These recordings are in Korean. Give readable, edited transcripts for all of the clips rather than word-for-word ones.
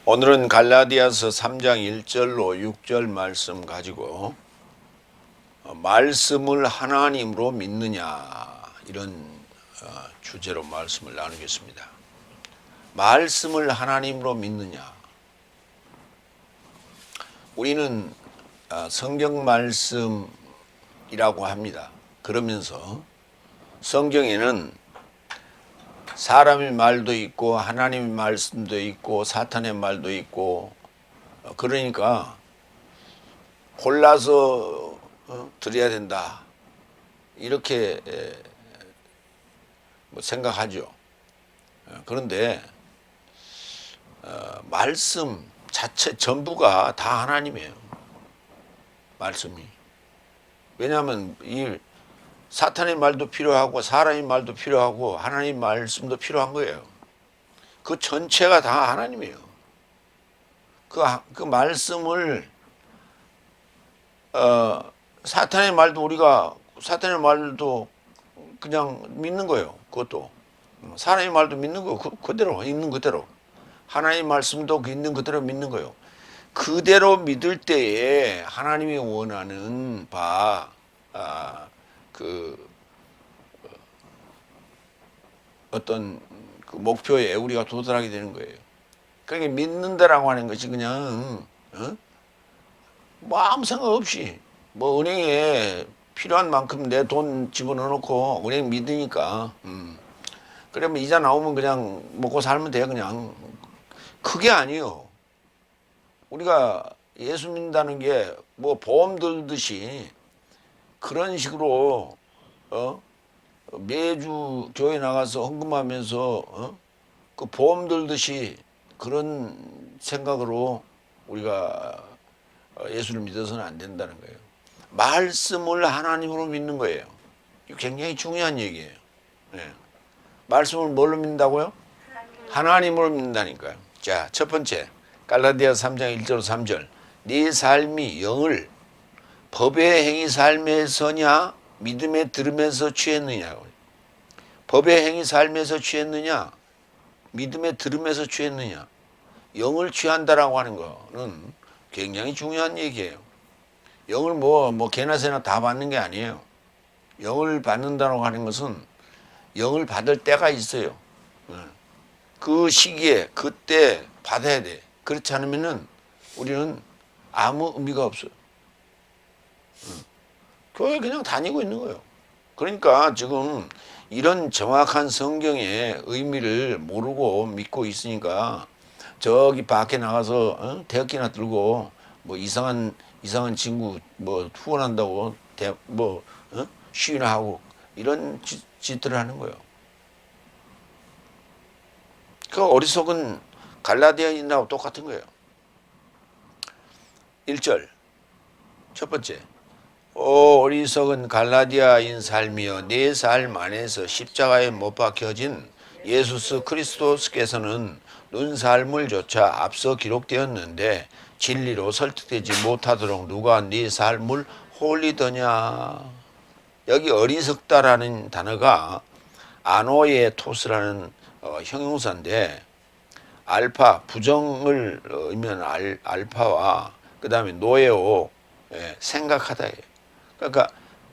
오늘은 갈라디아서 3장 1절로 6절 말씀 가지고 말씀을 하나님으로 믿느냐 이런 주제로 말씀을 나누겠습니다. 말씀을 하나님으로 믿느냐. 우리는 성경 말씀이라고 합니다. 그러면서 성경에는 사람의 말도 있고 하나님의 말씀도 있고 사탄의 말도 있고, 그러니까 골라서 드려야 된다 이렇게 생각하죠. 그런데 말씀 자체 전부가 다 하나님이에요. 말씀이. 왜냐하면 이 사탄의 말도 필요하고 사람의 말도 필요하고 하나님의 말씀도 필요한 거예요. 그 전체가 다 하나님이에요. 그 말씀을 사탄의 말도 사탄의 말도 그냥 믿는 거예요. 그것도 사람의 말도 믿는 거 그대로 있는 그대로, 하나님의 말씀도 있는 그대로 믿는 거예요. 그대로 믿을 때에 하나님이 원하는 어떤 그 목표에 우리가 도달하게 되는 거예요. 그러니까 믿는다라고 하는 것이 그냥 뭐 아무 생각 없이 뭐 은행에 필요한 만큼 내 돈 집어넣어 놓고 은행 믿으니까 그러면 이자 나오면 그냥 먹고 살면 돼요. 그냥 그게 아니요. 우리가 예수 믿는다는 게 뭐 보험 들듯이 그런 식으로 매주 교회 나가서 헌금하면서 그 보험 들듯이 그런 생각으로 우리가 예수를 믿어서는 안 된다는 거예요. 말씀을 하나님으로 믿는 거예요. 이거 굉장히 중요한 얘기예요. 네. 말씀을 뭘로 믿는다고요? 하나님으로 믿는다니까요. 자, 첫 번째 갈라디아 3장 1절 3절. 네 삶이 영을 법의 행위 삶에서냐 믿음의 들음에서 취했느냐. 법의 행위 삶에서 취했느냐 믿음의 들음에서 취했느냐. 영을 취한다라고 하는 거는 굉장히 중요한 얘기예요. 영을 뭐 개나 새나 다 받는 게 아니에요. 영을 받는다라고 하는 것은 영을 받을 때가 있어요. 그 시기에 그때 받아야 돼. 그렇지 않으면은 우리는 아무 의미가 없어요. 교회 그냥 다니고 있는 거예요. 그러니까 지금 이런 정확한 성경의 의미를 모르고 믿고 있으니까 저기 밖에 나가서 대학기나 들고 뭐 이상한 친구 뭐 후원한다고 시위나 하고 이런 짓들을 하는 거예요. 그 어리석은 갈라디아인하고 똑같은 거예요. 1절 첫 번째. 오 어리석은 갈라디아인 삶이여, 내 삶 안에서 십자가에 못 박혀진 예수 그리스도께서는 눈 삶을 조차 앞서 기록되었는데 진리로 설득되지 못하도록 누가 네 삶을 홀리더냐. 여기 어리석다라는 단어가 아노예 토스라는 형용사인데, 알파 부정을 의미하는 알파와 그 다음에 노예오 생각하다예요. 그러니까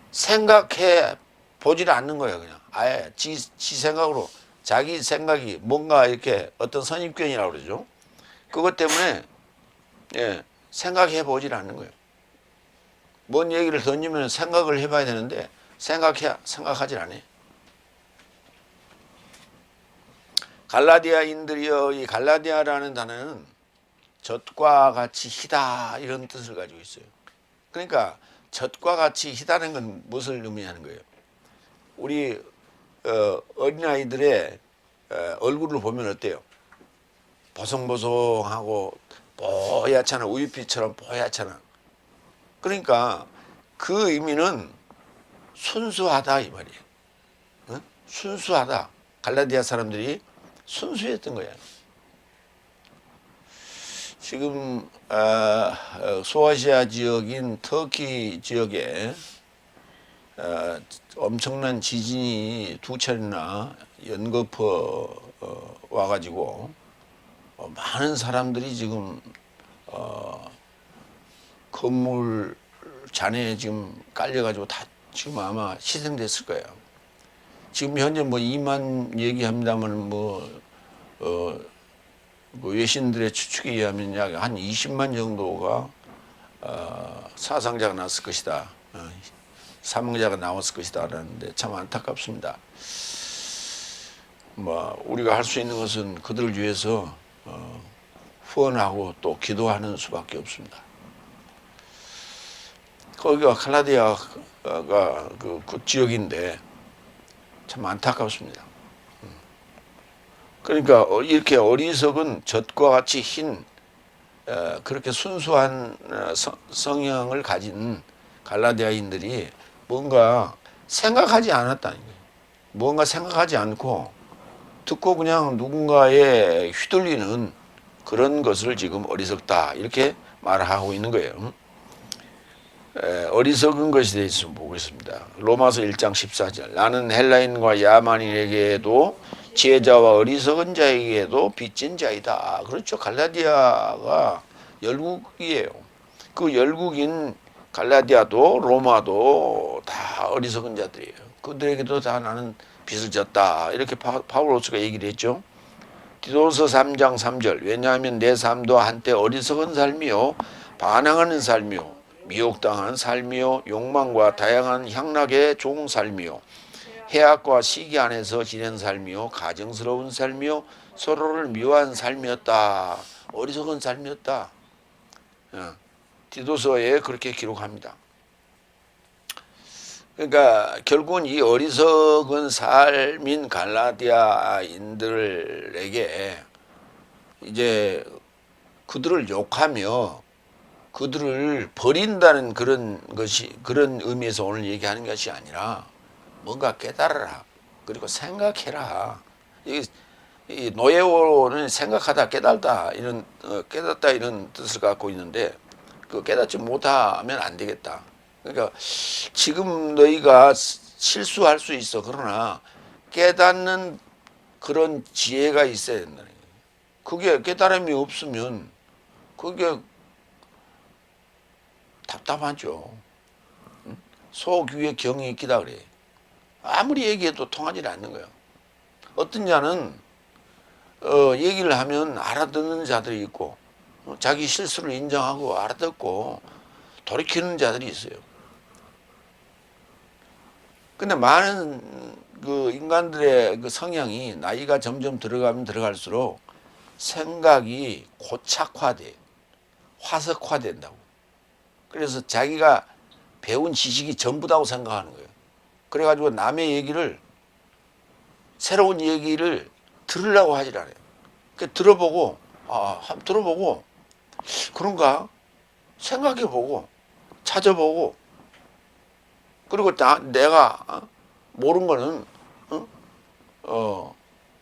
생각해 보지를 않는 거예요. 그냥 아예 지 생각으로, 자기 생각이 뭔가 이렇게 어떤 선입견이라고 그러죠. 그것 때문에 생각해 보지를 않는 거예요. 뭔 얘기를 던지면 생각을 해봐야 되는데 생각하질 않아요. 갈라디아인들이여, 이 갈라디아라는 단어는 젖과 같이 희다 이런 뜻을 가지고 있어요. 그러니까 젖과 같이 희다는 건 무엇을 의미하는 거예요? 우리 어린아이들의 얼굴을 보면 어때요? 보송보송하고 뽀얗잖아. 우유빛처럼 뽀얗잖아. 그러니까 그 의미는 순수하다 이 말이에요. 순수하다. 갈라디아 사람들이 순수했던 거야. 지금 소아시아 지역인 터키 지역에 엄청난 지진이 두 차례나 연거푸 와가지고 많은 사람들이 지금 건물 잔해에 지금 깔려가지고 다 지금 아마 희생됐을 거예요. 지금 현재 뭐 2만 얘기합니다만 뭐 외신들의 추측에 의하면 약 한 20만 정도가 사상자가 났을 것이다. 사망자가 나왔을 것이다 라는데 참 안타깝습니다. 뭐 우리가 할 수 있는 것은 그들을 위해서 후원하고 또 기도하는 수밖에 없습니다. 거기가 칼라디아가 그 지역인데 참 안타깝습니다. 그러니까 이렇게 어리석은 젖과 같이 흰 그렇게 순수한 성향을 가진 갈라디아인들이 뭔가 생각하지 않았다는 거예요. 뭔가 생각하지 않고 듣고 그냥 누군가에 휘둘리는 그런 것을 지금 어리석다 이렇게 말하고 있는 거예요. 어리석은 것에 대해서 보겠습니다. 로마서 1장 14절 나는 헬라인과 야만인에게도 지혜자와 어리석은 자에게도 빚진 자이다. 그렇죠. 갈라디아가 열국이에요. 그 열국인 갈라디아도 로마도 다 어리석은 자들이에요. 그들에게도 다 나는 빚을 졌다. 이렇게 바울로스가 얘기를 했죠. 디도서 3장 3절 왜냐하면 내 삶도 한때 어리석은 삶이요 반항하는 삶이요 미혹당한 삶이요 욕망과 다양한 향락의 종 삶이요 해악과 시기 안에서 지낸 삶이요 가증스러운 삶이요 서로를 미워한 삶이었다. 어리석은 삶이었다. 디도서에 그렇게 기록합니다. 그러니까 결국은 이 어리석은 삶인 갈라디아인들에게 이제 그들을 욕하며 그들을 버린다는 그런 의미에서 오늘 얘기하는 것이 아니라 뭔가 깨달아라. 그리고 생각해라. 이 노예어는 생각하다 깨달다 이런 깨닫다 이런 뜻을 갖고 있는데 그 깨닫지 못하면 안 되겠다. 그러니까 지금 너희가 실수할 수 있어. 그러나 깨닫는 그런 지혜가 있어야 된다는 거예요. 그게 깨달음이 없으면 그게 답답하죠. 속 위에 경이 있기다 그래. 아무리 얘기해도 통하지 않는 거예요. 어떤 자는 얘기를 하면 알아듣는 자들이 있고 자기 실수를 인정하고 알아듣고 돌이키는 자들이 있어요. 근데 많은 그 인간들의 그 성향이 나이가 점점 들어가면 들어갈수록 생각이 고착화돼, 화석화된다고. 그래서 자기가 배운 지식이 전부다고 생각하는 거예요. 그래가지고 남의 얘기를 새로운 얘기를 들으려고 하질 않아요. 그 들어보고 한번 들어보고 그런가 생각해보고 찾아보고 그리고 내가 모르는 거는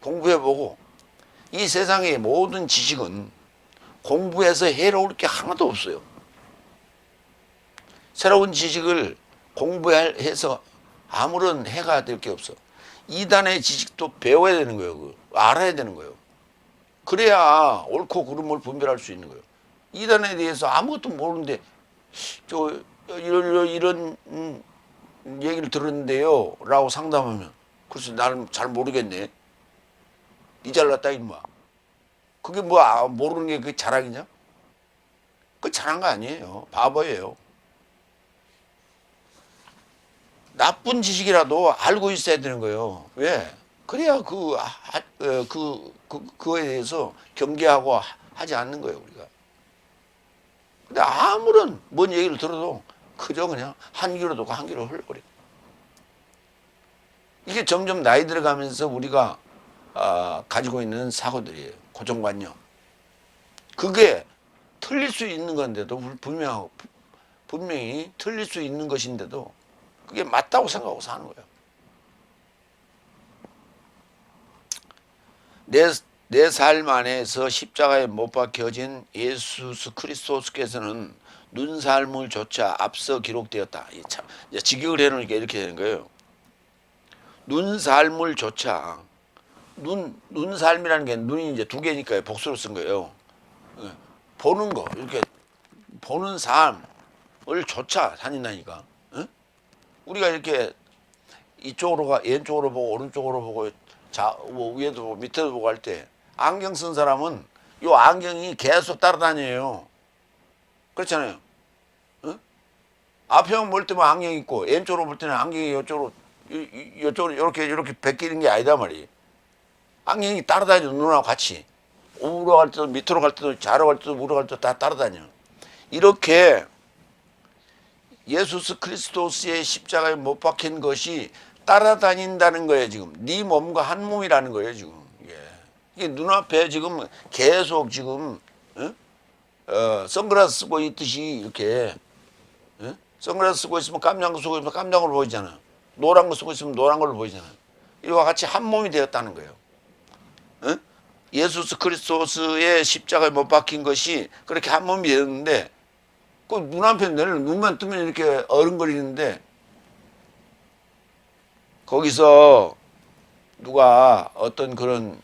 공부해보고 이 세상의 모든 지식은 공부해서 해로울 게 하나도 없어요. 새로운 지식을 공부해서 아무런 해가 될 게 없어. 이단의 지식도 배워야 되는 거예요. 알아야 되는 거예요. 그래야 옳고 그름을 분별할 수 있는 거예요. 이단에 대해서 아무것도 모르는데 이런 얘기를 들었는데요 라고 상담하면 글쎄 나는 잘 모르겠네. 니 잘났다 임마. 그게 뭐 모르는 게 그게 자랑이냐? 그 자랑 거 아니에요. 바보예요. 나쁜 지식이라도 알고 있어야 되는 거예요. 왜? 그래야 그거에 대해서 경계하고 하지 않는 거예요, 우리가. 근데 아무런 뭔 얘기를 들어도 그저 그냥 한 귀로 듣고 한 귀로 흘러버려. 이게 점점 나이 들어가면서 우리가 가지고 있는 사고들이에요. 고정관념. 그게 틀릴 수 있는 건데도 분명히 틀릴 수 있는 것인데도 그게 맞다고 생각하고 사는 거예요. 내 삶 안에서 십자가에 못 박혀진 예수 그리스도께서는 눈살물 조차 앞서 기록되었다. 참 직역을 해놓으니까 이렇게 되는 거예요. 눈살물 조차 눈 삶이라는 게 눈이 이제 두 개니까 복수로 쓴 거예요. 예. 보는 거, 이렇게 보는 삶을 조차 다닌다니까. 예? 우리가 이렇게 이쪽으로 왼쪽으로 보고 오른쪽으로 보고 뭐 위에도 보고 밑에도 보고 할 때 안경 쓴 사람은 요 안경이 계속 따라다녀요. 그렇잖아요. 어? 앞에만 볼 때만 안경 있고 왼쪽으로 볼 때는 안경이 이쪽으로 이렇게 베끼는 게 아니다 말이에요. 안경이 따라다녀. 눈하고 같이 우로 갈 때도 밑으로 갈 때도 좌로 갈 때도 우로 갈 때도 다 따라다녀. 이렇게 예수 그리스도의 십자가에 못 박힌 것이 따라다닌다는 거예요. 지금 네 몸과 한 몸이라는 거예요. 지금 이게 눈앞에 지금 계속 지금 선글라스 쓰고 있듯이 이렇게 선글라스 쓰고 있으면 깜장 거 쓰고 있으면 깜장으로 보이잖아. 노란 거 쓰고 있으면 노란 걸로 보이잖아. 이와 같이 한 몸이 되었다는 거예요. 예수 그리스도의 십자가에 못 박힌 것이 그렇게 한 몸이 되었는데 그 눈앞에 내를 눈만 뜨면 이렇게 어른거리는데 거기서 누가 어떤 그런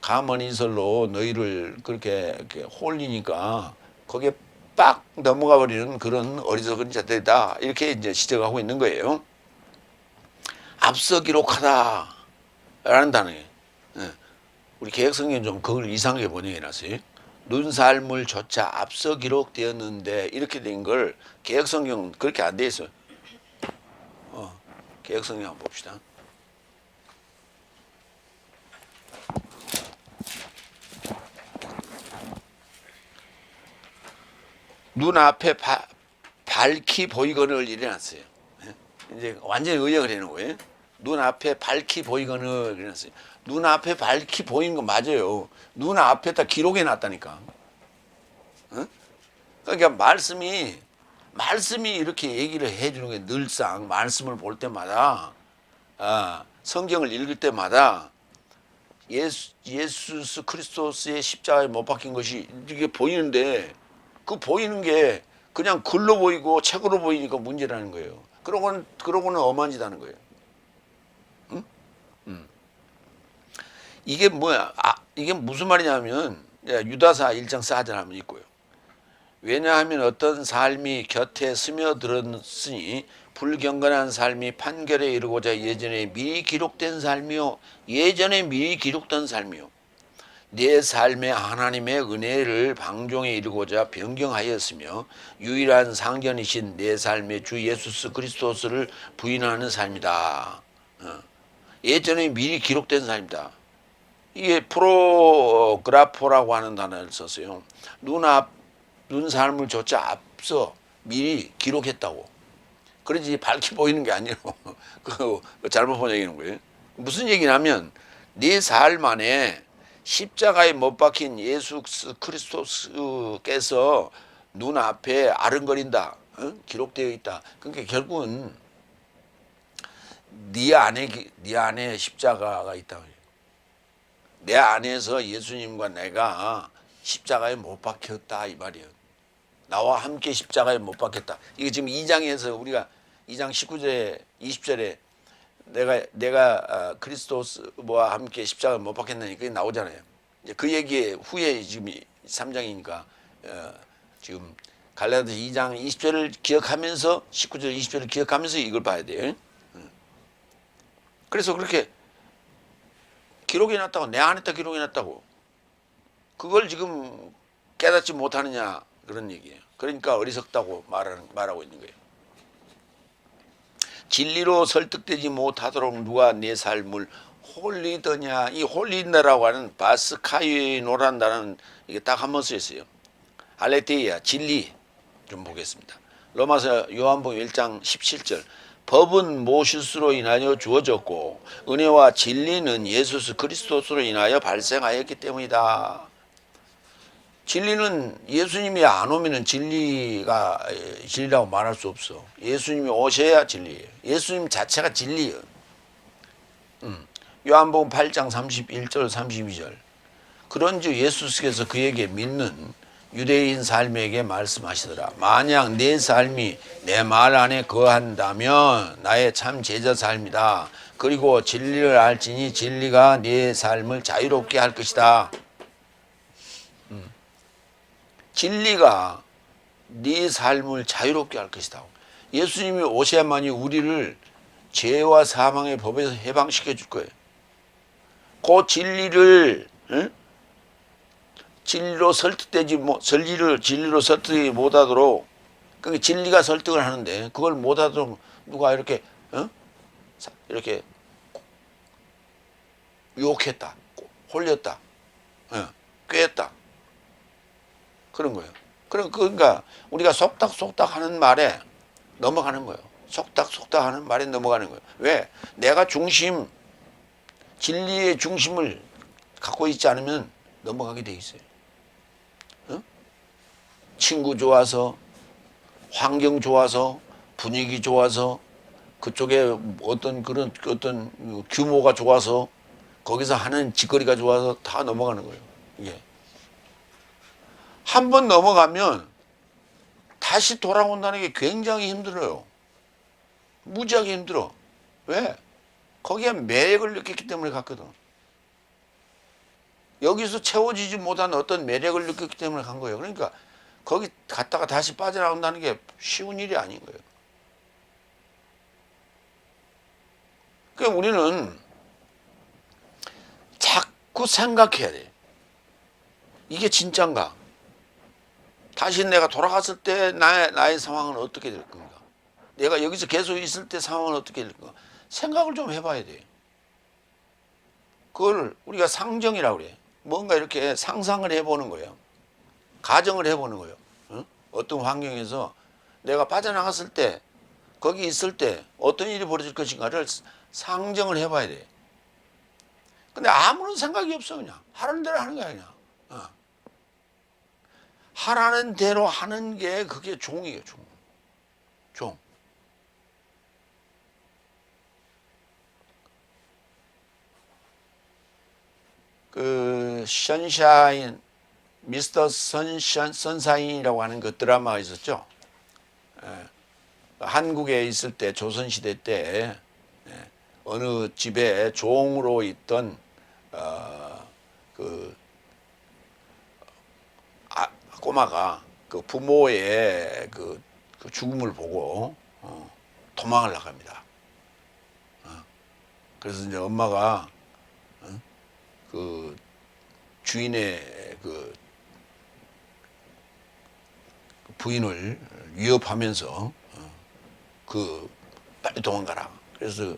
가먼이설로 너희를 그렇게 이렇게 홀리니까 거기에 빡 넘어가 버리는 그런 어리석은 자들이다. 이렇게 이제 지적하고 있는 거예요. 앞서 기록하다 라는 단어예요. 우리 개혁성경 좀 그걸 이상하게 번역해 놨어요. 눈살물 조차 앞서 기록되었는데 이렇게 된 걸 개혁성경 그렇게 안 돼 있어요. 개혁성경 한번 봅시다. 눈앞에 밝히 보이거늘 일어났어요. 이제 완전히 의역을 해놓은 거예요. 눈앞에 밝히 보이거늘 일어났어요. 눈앞에 밝히 보이는 거 맞아요. 눈앞에다 기록해 놨다니까. 그러니까 말씀이 이렇게 얘기를 해주는 게 늘상 말씀을 볼 때마다 성경을 읽을 때마다 예수 그리스도의 십자가에 못 박힌 것이 이게 보이는데 그 보이는 게 그냥 글로 보이고 책으로 보이니까 문제라는 거예요. 그러고는 엄한 짓 하는 거예요. 이게 뭐야? 이게 무슨 말이냐면 유다서 1장 4절 하면 있고요. 왜냐하면 어떤 삶이 곁에 스며들었으니 불경건한 삶이 판결에 이르고자 예전에 미리 기록된 삶이요 내 삶에 하나님의 은혜를 방종에 이르고자 변경하였으며 유일한 상전이신 내 삶의 주 예수 그리스도를 부인하는 삶이다. 예전에 미리 기록된 삶이다. 이게 프로그라포라고 하는 단어를 썼어요. 눈 삶을 조차 앞서 미리 기록했다고. 그러지 밝게 보이는 게 아니고 그 잘못 번역하는 거예요. 무슨 얘기냐면 네 삶 안에 십자가에 못 박힌 예수 그리스도께서 눈앞에 아른거린다. 기록되어 있다. 그러니까 결국은 네 안에 십자가가 있다. 내 안에서 예수님과 내가 십자가에 못 박혔다 이 말이에요. 나와 함께 십자가에 못 박혔다. 이게 지금 2장에서 우리가 2장 19절에 20절에 내가 그리스도와 함께 십자가에 못 박혔다니 그게 나오잖아요. 이제 그 얘기에 후에 지금 3장이니까 지금 갈라디아서 2장 20절을 기억하면서 19절 20절을 기억하면서 이걸 봐야 돼요. 그래서 그렇게 기록해 놨다고 내 안에다 기록해 놨다고 그걸 지금 깨닫지 못하느냐 그런 얘기예요. 그러니까 어리석다고 말하고 있는 거예요. 진리로 설득되지 못하도록 누가 내 삶을 홀리더냐. 이 홀린다라고 하는 바스카이노란다는 이게 딱 한 번 쓰였어요. 알레테이아 진리 좀 보겠습니다. 로마서 요한복음 1장 17절 법은 모실수로 인하여 주어졌고 은혜와 진리는 예수 그리스도로 인하여 발생하였기 때문이다. 진리는 예수님이 안 오면은 진리라고 말할 수 없어. 예수님이 오셔야 진리예요. 예수님 자체가 진리예요. 요한복음 8장 31절 32절 그런즉 예수께서 그에게 믿는 유대인 삶에게 말씀하시더라. 만약 내 삶이 내 말 안에 거한다면 나의 참 제자 삶이다. 그리고 진리를 알지니 진리가 네 삶을 자유롭게 할 것이다. 진리가 네 삶을 자유롭게 할 것이다. 예수님이 오셔야만이 우리를 죄와 사망의 법에서 해방시켜 줄 거예요. 그 진리를 진리로 설득되지 진리로 설득이 못하도록, 그 진리가 설득을 하는데 그걸 못하도록 누가 이렇게 이렇게 유혹했다, 홀렸다, 꾀했다, 그런 거예요. 그러니까 우리가 속닥속닥 하는 말에 넘어가는 거예요. 속닥속닥 하는 말에 넘어가는 거예요. 왜? 내가 진리의 중심을 갖고 있지 않으면 넘어가게 돼 있어요. 친구 좋아서, 환경 좋아서, 분위기 좋아서, 그쪽에 어떤 규모가 좋아서, 거기서 하는 짓거리가 좋아서 다 넘어가는 거예요. 이게 한 번 넘어가면 다시 돌아온다는 게 굉장히 힘들어요. 무지하게 힘들어. 왜? 거기에 매력을 느꼈기 때문에 갔거든. 여기서 채워지지 못한 어떤 매력을 느꼈기 때문에 간 거예요. 그러니까 거기 갔다가 다시 빠져나온다는 게 쉬운 일이 아닌 거예요. 그러니까 우리는 자꾸 생각해야 돼. 이게 진짠가? 다시 내가 돌아갔을 때 나의 상황은 어떻게 될 건가? 내가 여기서 계속 있을 때 상황은 어떻게 될 건가? 생각을 좀 해봐야 돼. 그걸 우리가 상정이라고 그래. 뭔가 이렇게 상상을 해보는 거예요. 가정을 해보는 거예요. 어떤 환경에서 내가 빠져나갔을 때, 거기 있을 때 어떤 일이 벌어질 것인가를 상정을 해봐야 돼. 근데 아무런 생각이 없어. 그냥 하라는 대로 하는 거야. 그냥 하라는 대로 하는 게 그게 종이에요. 종. 그 선샤인, 미스터 선샤인이라고 하는 그 드라마가 있었죠. 한국에 있을 때, 조선시대 때 어느 집에 종으로 있던 그 꼬마가 그 부모의 그 죽음을 보고 도망을 나갑니다. 그래서 이제 엄마가 그 주인의 그 부인을 위협하면서 빨리 도망가라. 그래서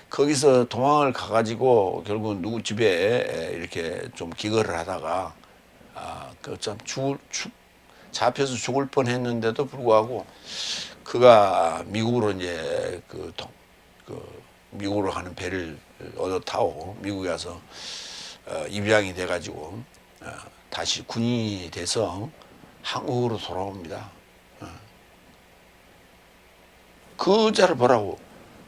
거기서 도망을 가가지고 결국 누구 집에 이렇게 좀 기거를 하다가 그 참 잡혀서 죽을 뻔했는데도 불구하고 그가 미국으로 이제 미국으로 가는 배를 얻어 타고 미국에 가서 입양이 돼가지고 다시 군인이 돼서 한국으로 돌아옵니다. 그 자를 보라고.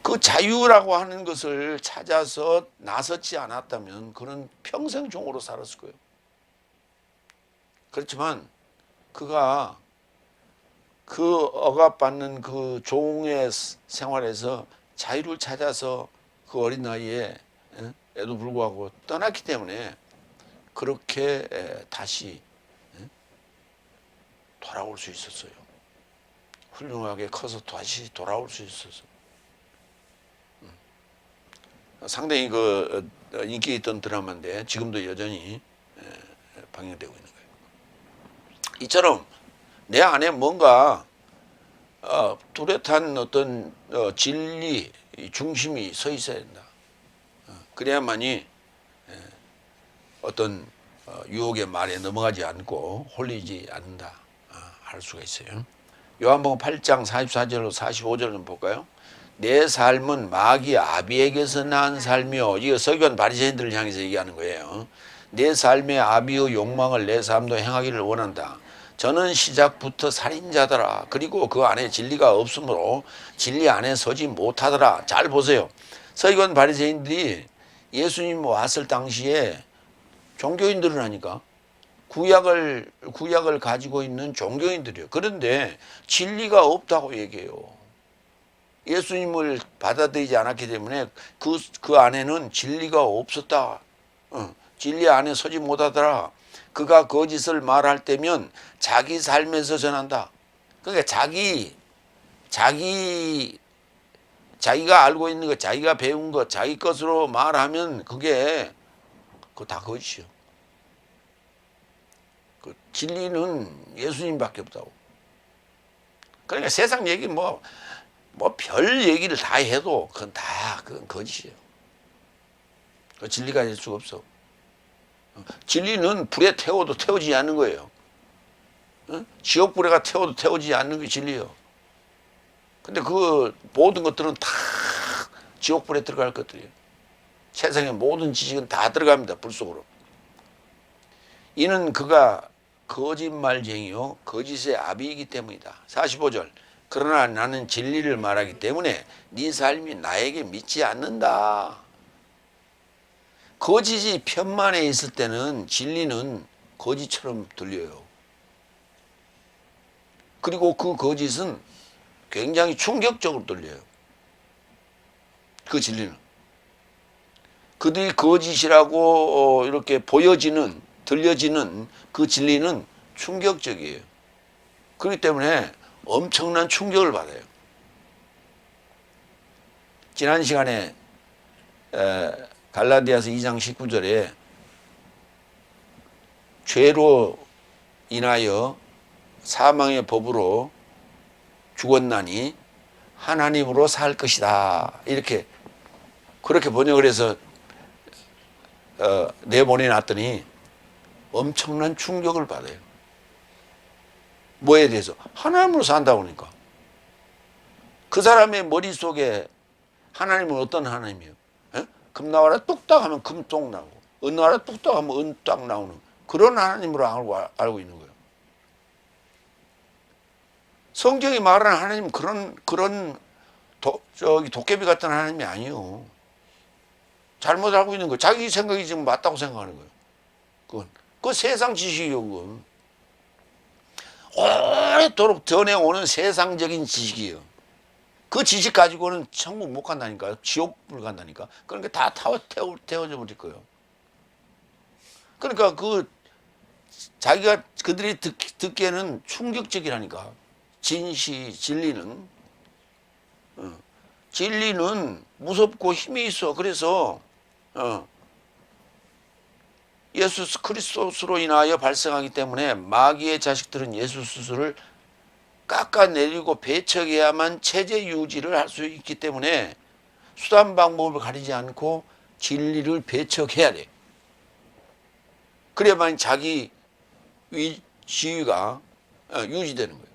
그 자유라고 하는 것을 찾아서 나섰지 않았다면 그는 평생 종으로 살았을 거예요. 그렇지만 그가 그 억압받는 그 종의 생활에서 자유를 찾아서 그 어린 나이에 에도 불구하고 떠났기 때문에 그렇게 다시 돌아올 수 있었어요. 훌륭하게 커서 다시 돌아올 수 있었어. 상당히 그 인기 있던 드라마인데 지금도 여전히 방영되고 있는 거예요. 이처럼 내 안에 뭔가 뚜렷한 어떤 진리 중심이 서 있어야 된다. 그래야만이 어떤 유혹의 말에 넘어가지 않고 홀리지 않는다 할 수가 있어요. 요한복음 8장 44절로 45절 좀 볼까요? 내 삶은 마귀 아비에게서 낳은 삶이요. 이거 서기관 바리새인들을 향해서 얘기하는 거예요. 내 삶의 아비의 욕망을 내 삶도 행하기를 원한다. 저는 시작부터 살인자더라. 그리고 그 안에 진리가 없으므로 진리 안에 서지 못하더라. 잘 보세요. 서기관 바리새인들이 예수님 왔을 당시에 종교인들을 하니까 구약을 가지고 있는 종교인들이에요. 그런데 진리가 없다고 얘기해요. 예수님을 받아들이지 않았기 때문에 그 안에는 진리가 없었다. 진리 안에 서지 못하더라. 그가 거짓을 말할 때면 자기 삶에서 전한다. 그러니까 자기가 알고 있는 것, 자기가 배운 것, 자기 것으로 말하면 그거 다 거짓이요. 그 진리는 예수님밖에 없다고. 그러니까 세상 얘기 뭐 별 얘기를 다 해도 그건 거짓이에요. 그 진리가 될 수가 없어. 진리는 불에 태워도 태우지 않는 거예요. 지옥불에가 태워도 태우지 않는 게 진리예요. 근데 그 모든 것들은 다 지옥불에 들어갈 것들이에요. 세상의 모든 지식은 다 들어갑니다. 불 속으로. 이는 그가 거짓말쟁이요 거짓의 아비이기 때문이다. 45절. 그러나 나는 진리를 말하기 때문에 네 삶이 나에게 믿지 않는다. 거짓이 편만에 있을 때는 진리는 거짓처럼 들려요. 그리고 그 거짓은 굉장히 충격적으로 들려요. 그 진리는. 그들이 거짓이라고 이렇게 들려지는 그 진리는 충격적이에요. 그렇기 때문에 엄청난 충격을 받아요. 지난 시간에 갈라디아서 2장 19절에 죄로 인하여 사망의 법으로 죽었나니 하나님으로 살 것이다. 그렇게 번역을 해서 내보내놨더니 엄청난 충격을 받아요. 뭐에 대해서? 하나님으로 산다고 하니까. 그 사람의 머릿속에 하나님은 어떤 하나님이에요? 금 나와라 뚝딱 하면 금똥 나오고 은 나와라 뚝딱 하면 은 딱 나오는 그런 하나님으로 알고 있는 거예요. 성경이 말하는 하나님은 그런 도깨비 같은 하나님이 아니에요. 잘못 알고 있는 거예요. 자기 생각이 지금 맞다고 생각하는 거예요. 그건 세상 지식이요. 그건 오래도록 전해오는 세상적인 지식이에요. 그 지식 가지고는 천국 못 간다니까요. 지옥불 간다니까. 그러니까 다 태워져 버릴 거예요. 그러니까 그들이 듣기에는 충격적이라니까. 진리는 무섭고 힘이 있어. 그래서 예수 그리스도로 인하여 발생하기 때문에 마귀의 자식들은 예수 스스로를 깎아내리고 배척해야만 체제 유지를 할 수 있기 때문에 수단 방법을 가리지 않고 진리를 배척해야 돼. 그래야만 자기 지위가 유지되는 거예요.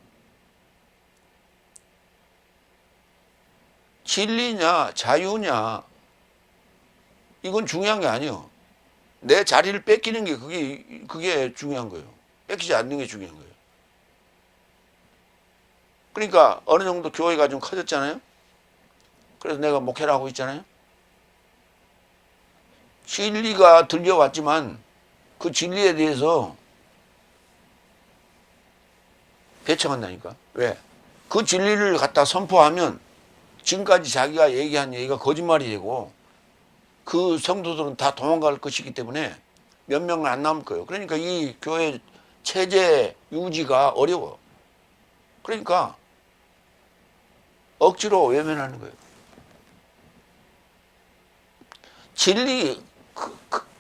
진리냐 자유냐 이건 중요한 게 아니에요. 내 자리를 뺏기는 게 그게 중요한 거예요. 뺏기지 않는 게 중요한 거예요. 그러니까 어느 정도 교회가 좀 커졌잖아요. 그래서 내가 목회를 하고 있잖아요. 진리가 들려왔지만 그 진리에 대해서 배척한다니까. 왜? 그 진리를 갖다 선포하면 지금까지 자기가 얘기한 얘기가 거짓말이 되고 그 성도들은 다 도망갈 것이기 때문에 몇 명은 안 남을 거예요. 그러니까 이 교회 체제 유지가 어려워. 그러니까 억지로 외면하는 거예요.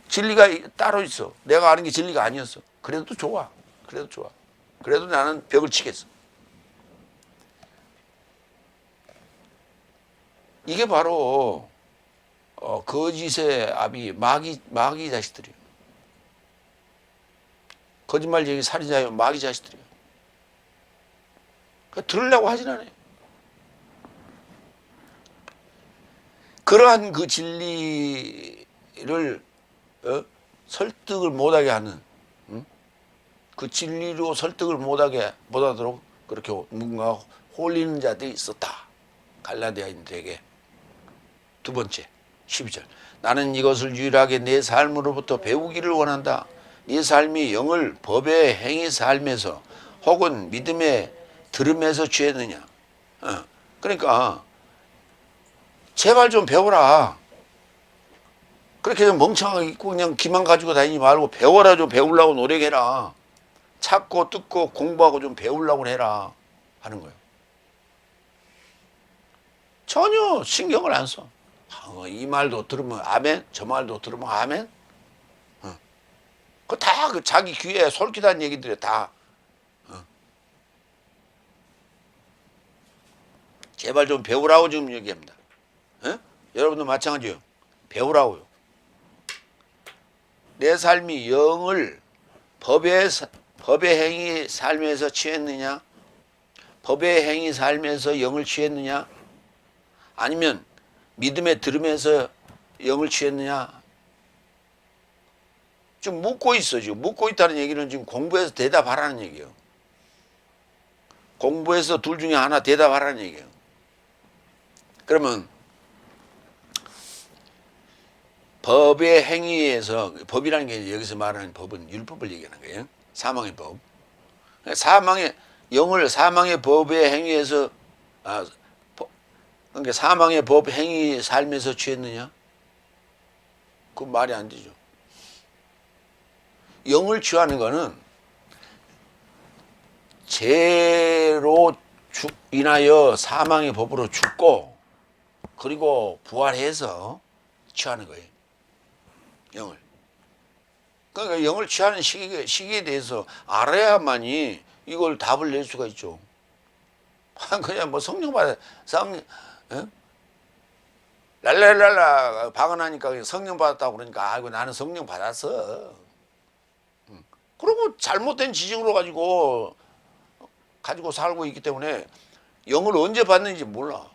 진리가 따로 있어. 내가 아는 게 진리가 아니었어. 그래도 좋아. 그래도 나는 벽을 치겠어. 이게 바로 거짓의 아비 마귀 자식들이에요. 거짓말 얘기 살인자요 마귀 자식들이에요. 들으려고 하진 않아요. 그러한 그 진리를 설득을 못하게 하는 그 진리로 설득을 못하도록 그렇게 뭔가 홀리는 자들이 있었다. 갈라디아인들에게. 두 번째 12절. 나는 이것을 유일하게 내 삶으로부터 배우기를 원한다. 네 삶이 영을 법의 행위 삶에서 혹은 믿음의 들음에서 취했느냐. 그러니까 제발 좀 배워라. 그렇게 좀 멍청하게 있고 그냥 기만 가지고 다니지 말고 배워라. 좀 배우려고 노력해라. 찾고 뜯고 공부하고 좀 배우려고 해라 하는 거예요. 전혀 신경을 안 써. 이 말도 들으면 아멘, 저 말도 들으면 아멘. 그 다 그 자기 귀에 솔깃한 얘기들이 다. 제발 좀 배우라고 지금 얘기합니다. 여러분도 마찬가지요. 배우라고요. 내 삶이 영을 법의 행위 삶에서 취했느냐? 법의 행위 삶에서 영을 취했느냐? 아니면 믿음의 들음에서 영을 취했느냐? 지금 묻고 있어. 지금 묻고 있다는 얘기는 지금 공부해서 대답하라는 얘기예요. 공부해서 둘 중에 하나 대답하라는 얘기예요. 그러면 법의 행위에서, 법이라는 게 여기서 말하는 법은 율법을 얘기하는 거예요. 사망의 법. 사망의 영을 사망의 법의 행위에서 그러니까 사망의 법 행위 삶에서 취했느냐? 그 말이 안 되죠. 영을 취하는 거는 죄로 인하여 사망의 법으로 죽고 그리고 부활해서 취하는 거예요. 영을. 그러니까 영을 취하는 시기에 대해서 알아야만이 이걸 답을 낼 수가 있죠. 그냥 뭐 성령 받아, 랄랄랄라 박은하니까 성령 받았다고 그러니까 아이고 나는 성령 받았어. 그리고 잘못된 지식으로 가지고 살고 있기 때문에 영을 언제 받는지 몰라.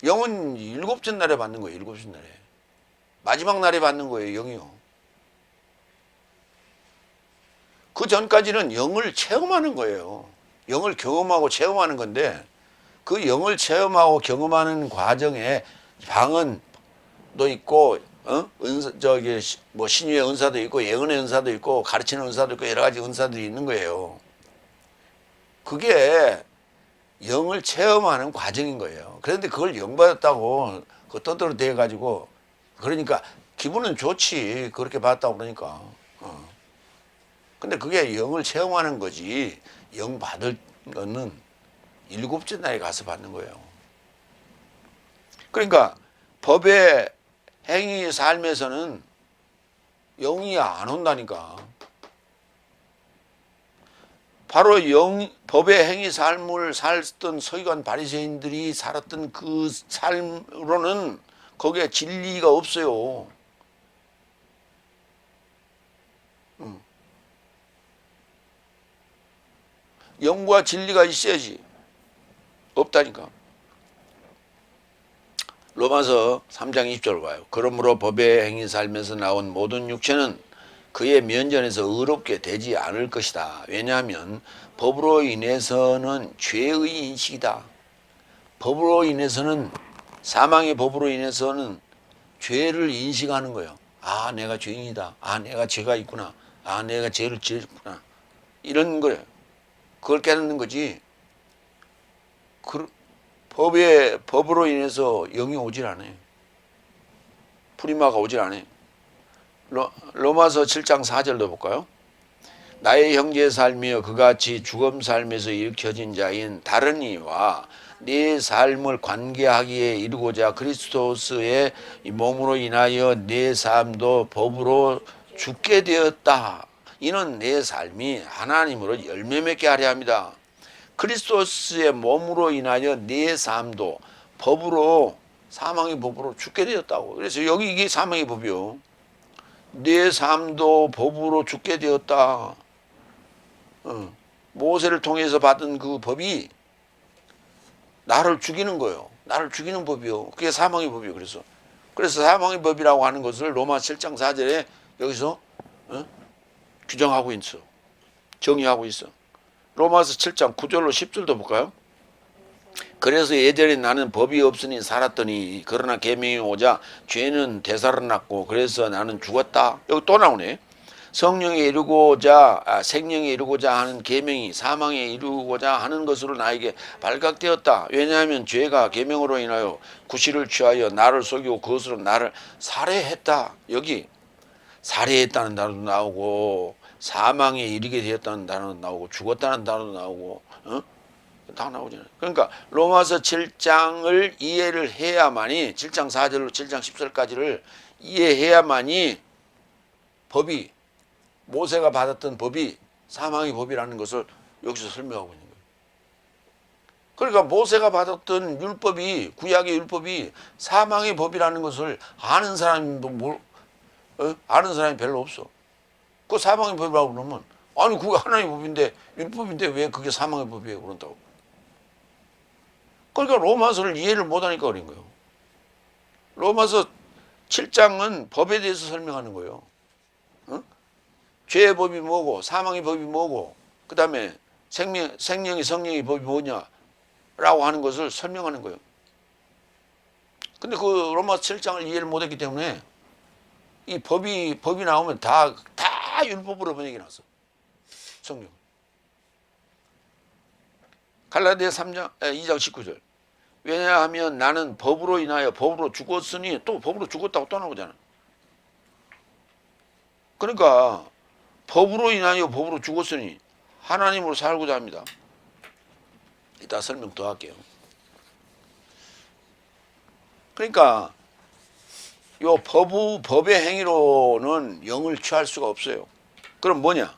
영은 일곱째 날에 받는 거예요. 일곱째 날에. 마지막 날에 받는 거예요. 영이요. 그 전까지는 영을 체험하는 거예요. 영을 경험하고 체험하는 건데 그 영을 체험하고 경험하는 과정에 방언도 있고 뭐 신유의 은사도 있고 예언의 은사도 있고 가르치는 은사도 있고 여러 가지 은사들이 있는 거예요. 그게 영을 체험하는 과정인 거예요. 그런데 그걸 영 받았다고 그 떠들어대 가지고 그러니까 기분은 좋지. 그렇게 받았다고 그러니까. 근데 그게 영을 체험하는 거지 영 받을 거는 일곱째 날에 가서 받는 거예요. 그러니까 법의 행위 삶에서는 영이 안 온다니까. 바로 법의 행위 삶을 살던 서기관 바리새인들이 살았던 그 삶으로는 거기에 진리가 없어요. 영과 진리가 있어야지. 없다니까. 로마서 3장 20절 봐요. 그러므로 법의 행위 삶에서 나온 모든 육체는 그의 면전에서 의롭게 되지 않을 것이다. 왜냐하면 법으로 인해서는 죄의 인식이다. 법으로 인해서는 사망의 법으로 인해서는 죄를 인식하는 거예요. 아, 내가 죄인이다. 아, 내가 죄가 있구나. 아, 내가 죄를 지었구나. 이런 거예요. 그걸 깨닫는 거지. 법으로 인해서 영이 오질 않아요. 프리마가 오질 않아요. 로마서 7장 4절도 볼까요? 나의 형제의 삶이여 그같이 죽음 삶에서 일으켜진 자인 다른 이와 내 삶을 관계하기에 이루고자 그리스도스의 몸으로 인하여 내 삶도 법으로 죽게 되었다. 이는 내 삶이 하나님으로 열매 맺게 하려 합니다. 그리스도스의 몸으로 인하여 내 삶도 법으로 사망의 법으로 죽게 되었다고. 그래서 여기 이게 사망의 법이요. 내 삶도 법으로 죽게 되었다. 모세를 통해서 받은 그 법이 나를 죽이는 거예요. 나를 죽이는 법이요. 그게 사망의 법이요. 그래서 사망의 법이라고 하는 것을 로마 7장 4절에 여기서 규정하고 있어. 정의하고 있어. 로마서 7장 9절로 10절도 볼까요? 그래서 예전에 나는 법이 없으니 살았더니 그러나 계명이 오자 죄는 되살아났고 그래서 나는 죽었다. 여기 또 나오네. 성령에 이루고자 생명에 이루고자 하는 계명이 사망에 이루고자 하는 것으로 나에게 발각되었다. 왜냐하면 죄가 계명으로 인하여 구실을 취하여 나를 속이고 그것으로 나를 살해했다. 여기 살해했다는 단어도 나오고 사망에 이르게 되었다는 단어도 나오고 죽었다는 단어도 나오고 다 나오잖아요. 그러니까 로마서 7장을 이해를 해야만이 7장 4절로 7장 10절까지를 이해해야만이 법이 모세가 받았던 법이 사망의 법이라는 것을 여기서 설명하고 있는 거예요. 그러니까 모세가 받았던 율법이 구약의 율법이 사망의 법이라는 것을 아는 사람도 아는 사람이 별로 없어. 그 사망의 법이라고 그러면 아니 그게 하나님의 법인데 율법인데 왜 그게 사망의 법이에요 그런다고. 그러니까 로마서를 이해를 못하니까 그런 거예요. 로마서 7장은 법에 대해서 설명하는 거예요. 죄의 법이 뭐고 사망의 법이 뭐고 그 다음에 생명의 성령의 법이 뭐냐라고 하는 것을 설명하는 거예요. 근데 그 로마서 7장을 이해를 못했기 때문에 이 법이 나오면 다 율법으로 번역이 났어. 성경. 갈라디아 2장 19절. 왜냐하면 나는 법으로 인하여 법으로 죽었으니 또 법으로 죽었다고 또 나오잖아. 그러니까 법으로 인하여 법으로 죽었으니 하나님으로 살고자 합니다. 이따 설명 더 할게요. 그러니까 요 법의 행위로는 영을 취할 수가 없어요. 그럼 뭐냐?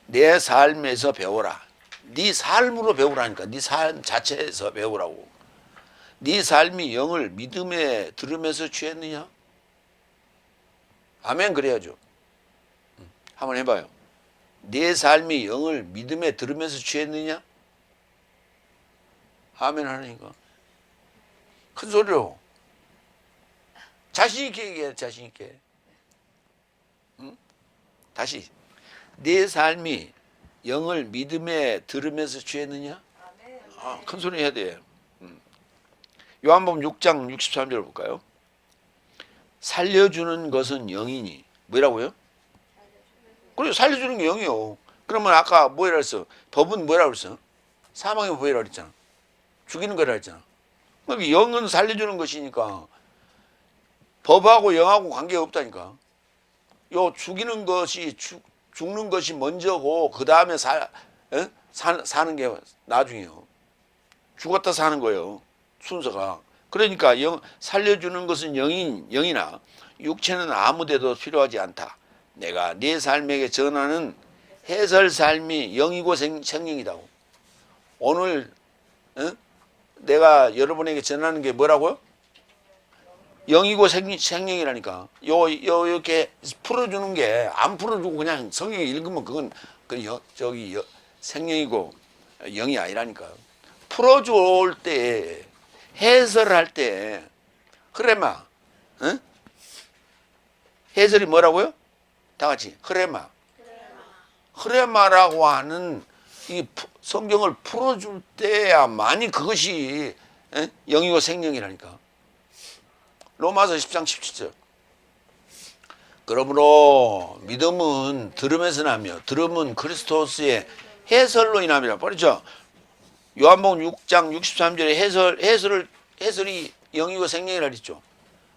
내 삶에서 배워라. 네 삶으로 배우라니까. 네 삶 자체에서 배우라고. 네 삶이 영을 믿음에 들으면서 취했느냐? 아멘 그래야죠. 한번 해봐요. 내 삶이 영을 믿음에 들으면서 취했느냐? 아멘 하니까. 큰 소리로. 자신 있게 얘기해. 자신 있게. 응? 다시. 내 삶이 영을 믿음에 들으면서 취했느냐? 큰 소리 해야 돼. 요한복음 6장 63절 볼까요? 살려주는 것은 영이니 뭐라고요? 그래 살려주는 게 영이요. 그러면 아까 뭐라 했어? 법은 뭐라 그랬어? 사망의 법이라 그랬잖아. 죽이는 거라 했잖아. 그러니까 영은 살려주는 것이니까 법하고 영하고 관계가 없다니까. 요 죽이는 것이 죽는 것이 먼저고 그 다음에 사는 게 나중이에요. 죽었다 사는 거예요. 순서가. 그러니까 살려주는 것은 영이나 육체는 아무데도 필요하지 않다. 내가 네 삶에게 전하는 해설 삶이 영이고 생명이다고. 오늘 내가 여러분에게 전하는 게 뭐라고요? 영이고 생명이라니까. 이렇게 풀어주는 게 안 풀어주고 그냥 성경 읽으면 그건 생명이고 영이 아니라니까. 풀어줄 때 해설할 때 흐레마, 해설이 뭐라고요? 다 같이 흐레마. 흐레마라고 하는 이 성경을 풀어줄 때야만이 그것이 영이고 생명이라니까. 로마서 10장 17절. 그러므로 믿음은 들음에서 나며 들음은 그리스도스의 해설로 인함이라. 그렇죠? 요한복음 6장 63절에 해설이 영이고 생명이라 그랬죠.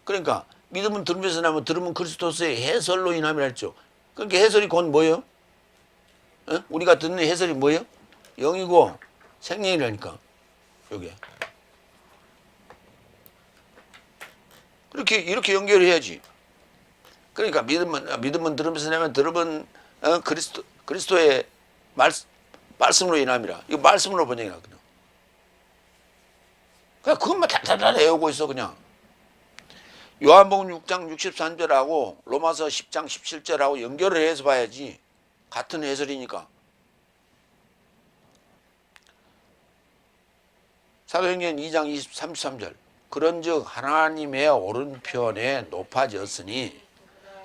그러니까 믿음은 들음에서 나며 들음은 그리스도스의 해설로 인함이라 했죠. 그러니까 해설이 곧 뭐예요? 우리가 듣는 해설이 뭐예요? 영이고 생명이라니까. 요게. 이렇게 연결해야지. 그러니까 믿음은 들으면서 내면 들음은 그리스도의 말씀으로 인함이라. 이거 말씀으로 번역이 나거든. 그냥 그것만 달달달 외우고 있어 그냥. 요한복음 6장 63절하고 로마서 10장 17절하고 연결을 해서 봐야지. 같은 해설이니까. 사도행전 2장 33절. 그런즉 하나님의 오른편에 높아졌으니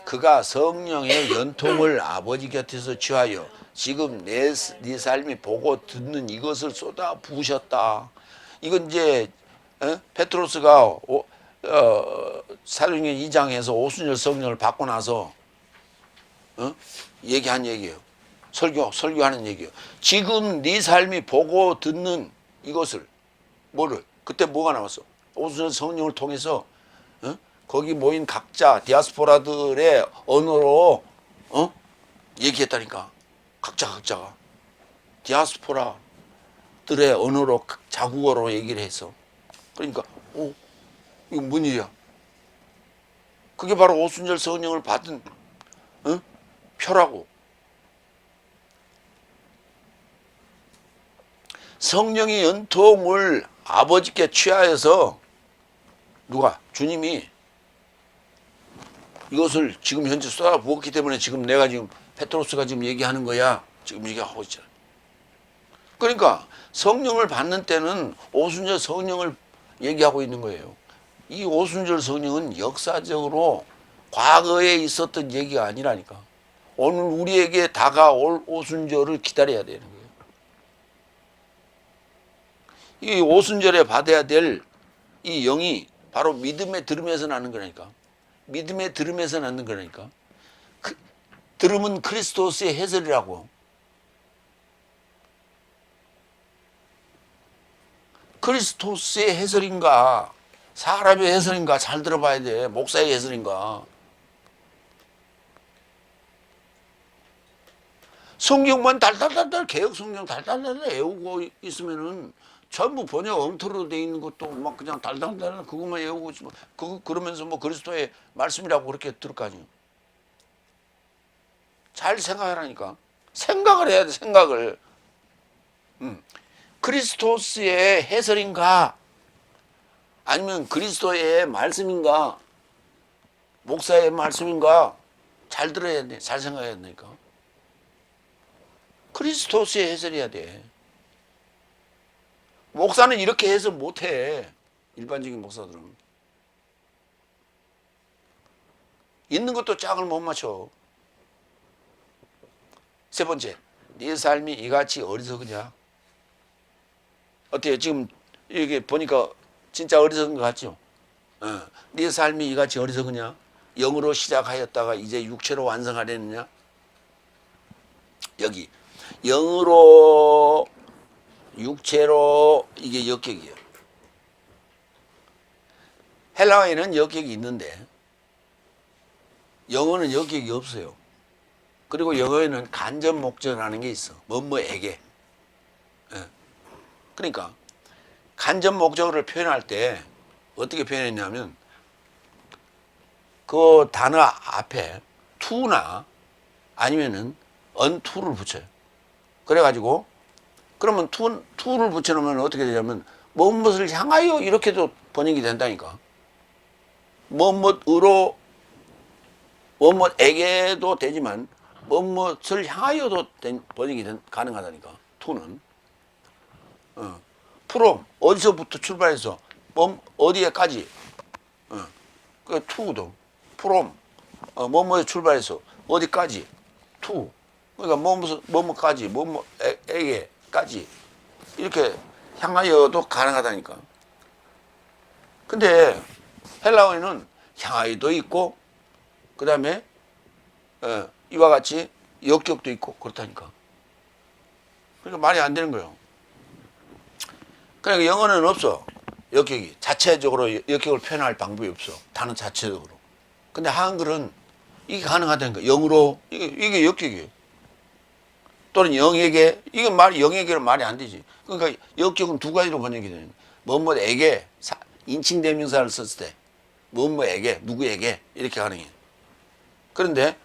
그가 성령의 연통을 아버지 곁에서 취하여 지금 네 삶이 보고 듣는 이것을 쏟아 부으셨다. 이건 이제 페트로스가 사도행전 2장에서 오순절 성령을 받고 나서 얘기한 얘기예요. 설교하는 얘기예요. 지금 네 삶이 보고 듣는 이것을 뭐를 그때 뭐가 나왔어? 오순절 성령을 통해서 거기 모인 각자 디아스포라들의 언어로 얘기했다니까. 각자가 디아스포라들의 언어로 자국어로 얘기를 했어. 그러니까 이거 뭔 일이야? 그게 바로 오순절 성령을 받은 표라고. 성령의 연통을 아버지께 취하여서 누가? 주님이 이것을 지금 현재 쏟아부었기 때문에 지금 내가 지금 페트로스가 지금 얘기하는 거야. 지금 얘기하고 있잖아. 그러니까 성령을 받는 때는 오순절 성령을 얘기하고 있는 거예요. 이 오순절 성령은 역사적으로 과거에 있었던 얘기가 아니라니까. 오늘 우리에게 다가올 오순절을 기다려야 되는 거예요. 이 오순절에 받아야 될 이 영이 바로 믿음의 들음에서 나는 거라니까. 믿음의 들음에서 나는 거라니까. 들음은 크리스토스의 해설이라고. 크리스토스의 해설인가 사람의 해설인가 잘 들어봐야 돼. 목사의 해설인가. 성경만 달달달달 개혁 성경 달달달달 외우고 있으면은 전부 번역 엉터리로 돼 있는 것도 막 그냥 달달달 그것만 외우고 있으면 그러면서 뭐 그리스도의 말씀이라고 그렇게 들을 거 아니에요. 잘 생각하라니까. 생각을 해야 돼. 생각을. 크리스토스의 해설인가 아니면 그리스도의 말씀인가 목사의 말씀인가 잘 들어야 돼. 잘 생각해야 되니까. 크리스토스의 해설이어야 돼. 목사는 이렇게 해서 못해. 일반적인 목사들은. 있는 것도 짝을 못 맞춰. 세 번째, 네 삶이 이같이 어리석으냐? 어때요? 지금 이게 보니까 진짜 어리석은 것 같죠? 네 삶이 이같이 어리석으냐? 영으로 시작하였다가 이제 육체로 완성하려느냐? 여기 영으로 육체로 이게 역격이에요. 헬라어에는 역격이 있는데 영어는 역격이 없어요. 그리고 영어에는 간접 목적이라는 게 있어. 뭐뭐에게. 그러니까 간접 목적어를 표현할 때 어떻게 표현했냐면 그 단어 앞에 to나 아니면은 unto를 붙여요. 그래가지고 그러면 to를 붙여놓으면 어떻게 되냐면 무엇을 향하여 이렇게도 번역이 된다니까. 무엇으로 무엇에게도 되지만 무엇을 향하여도 번역이 가능하다니까. to는. from 어디서부터 출발해서 어디에까지. 그 to도 from 뭐뭐에 출발해서 어디까지 to. 그러니까 뭐뭐까지 뭐뭐에게까지 이렇게 향하여도 가능하다니까. 근데 헬라어에는 향하여도 있고 그 다음에 이와 같이 역격도 있고 그렇다니까. 그러니까 말이 안 되는 거예요. 그러니까 영어는 없어. 역격이 자체적으로 역격을 표현할 방법이 없어. 단어 자체적으로. 근데 한글은 이게 가능하다니까. 영으로 이게 역격이에요. 또는 영에게 이건 영에게는 말이 안 되지. 그러니까 역격은 두 가지로 번역이 되는 거예요. 뭐뭐에게 인칭 대명사를 썼을 때 뭐뭐에게 누구에게 이렇게 가능해요. 그런데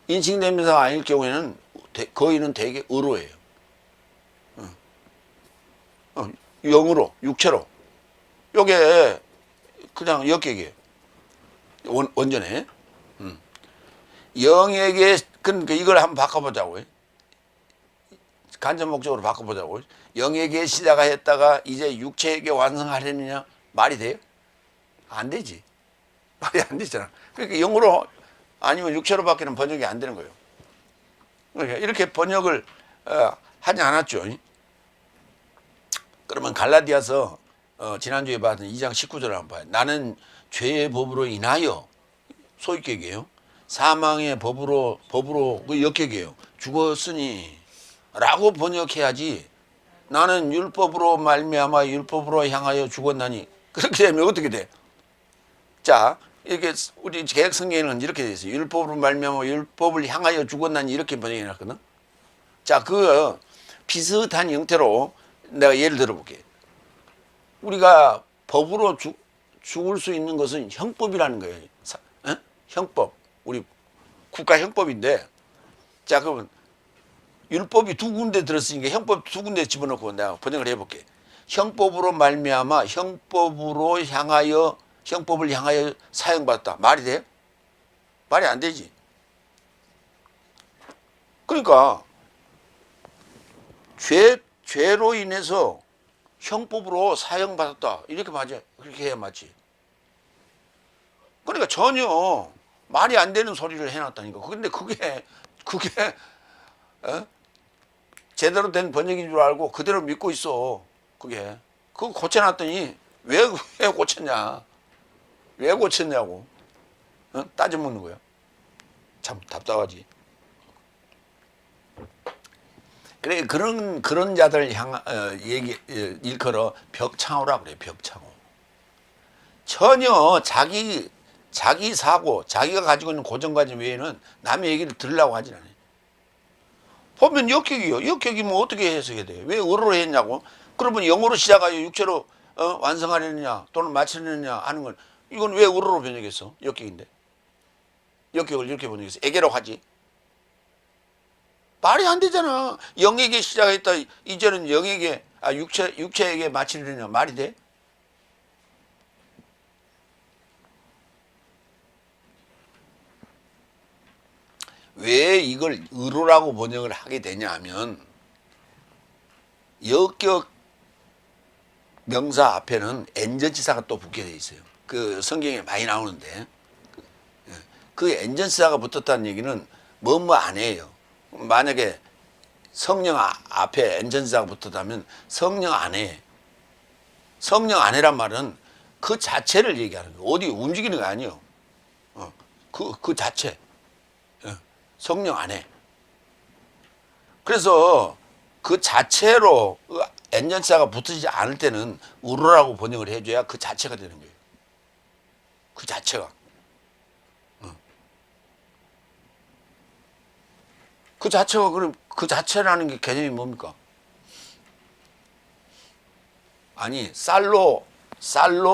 인칭 대명사가 아닐 경우에는 거의는 대개 의로예요. 영으로 육체로 요게 그냥 역격이에요. 원전에 영에게 그러니까 이걸 한번 바꿔보자고요. 간접 목적으로 바꿔보자고요. 영에게 시작하였다가 이제 육체에게 완성하려느냐 말이 돼요? 안 되지. 말이 안 되잖아. 그러니까 영으로 아니면 육체로 바뀌는 번역이 안 되는 거예요. 그러니까 이렇게 번역을 하지 않았죠. 그러면 갈라디아서 지난주에 봤던 2장 19절을 한번 봐요. 나는 죄의 법으로 인하여 소유격이에요. 사망의 법으로 그 역격이에요. 죽었으니 라고 번역해야지. 나는 율법으로 말미암아 율법으로 향하여 죽었나니. 그렇게 되면 어떻게 돼? 자, 이렇게 우리 개혁 성경에는 이렇게 돼 있어요. 율법으로 말미암아 율법을 향하여 죽었나니 이렇게 번역해 놨거든. 자, 그 비슷한 형태로 내가 예를 들어볼게. 우리가 법으로 죽을 수 있는 것은 형법이라는 거예요. 형법. 우리 국가 형법인데, 자, 그러면 율법이 두 군데 들었으니까 형법 두 군데 집어넣고 내가 번역을 해볼게. 형법으로 말미암아 형법을 향하여 사형받았다. 말이 돼? 말이 안 되지. 그러니까 죄로 인해서 형법으로 사형받았다. 이렇게 맞아. 그렇게 해야 맞지. 그러니까 전혀 말이 안 되는 소리를 해놨다니까. 근데 그게 제대로 된 번역인 줄 알고 그대로 믿고 있어. 그거 고쳐놨더니 왜 고쳤냐? 왜 고쳤냐고 따져 묻는 거야. 참 답답하지. 그래 그런 자들 일컬어 벽창호라 그래. 벽창호. 전혀 자기 사고, 자기가 가지고 있는 고정관념 외에는 남의 얘기를 들으려고 하진 않아요. 보면 역격이요. 역격이면 어떻게 해석해야 돼? 왜 의로로 했냐고? 그러면 영어로 시작하여 육체로 완성하려느냐 또는 마치려느냐 하는 건 이건 왜 의로로 번역했어? 역격인데. 역격을 이렇게 번역해서 에게로 하지. 말이 안 되잖아. 영에게 시작했다. 이제는 영에게 육체에게 마치려느냐 말이 돼? 왜 이걸 의로라고 번역을 하게 되냐 하면 역격 명사 앞에는 엔전치사가 또 붙게 돼 있어요. 그 성경에 많이 나오는데 그 엔전치사가 붙었다는 얘기는 뭐뭐 아니에요. 만약에 성령 앞에 엔전치사가 붙었다면 성령 안에, 성령 안에란 말은 그 자체를 얘기하는 거예요. 어디 움직이는 거 아니에요. 그 자체. 성령 안에. 그래서 그 자체로 엔전치사가 붙지 않을 때는 의로라고 번역을 해줘야 그 자체가 되는 거예요. 그 자체가. 그 자체가 그럼 그 자체라는 게 개념이 뭡니까? 아니 쌀로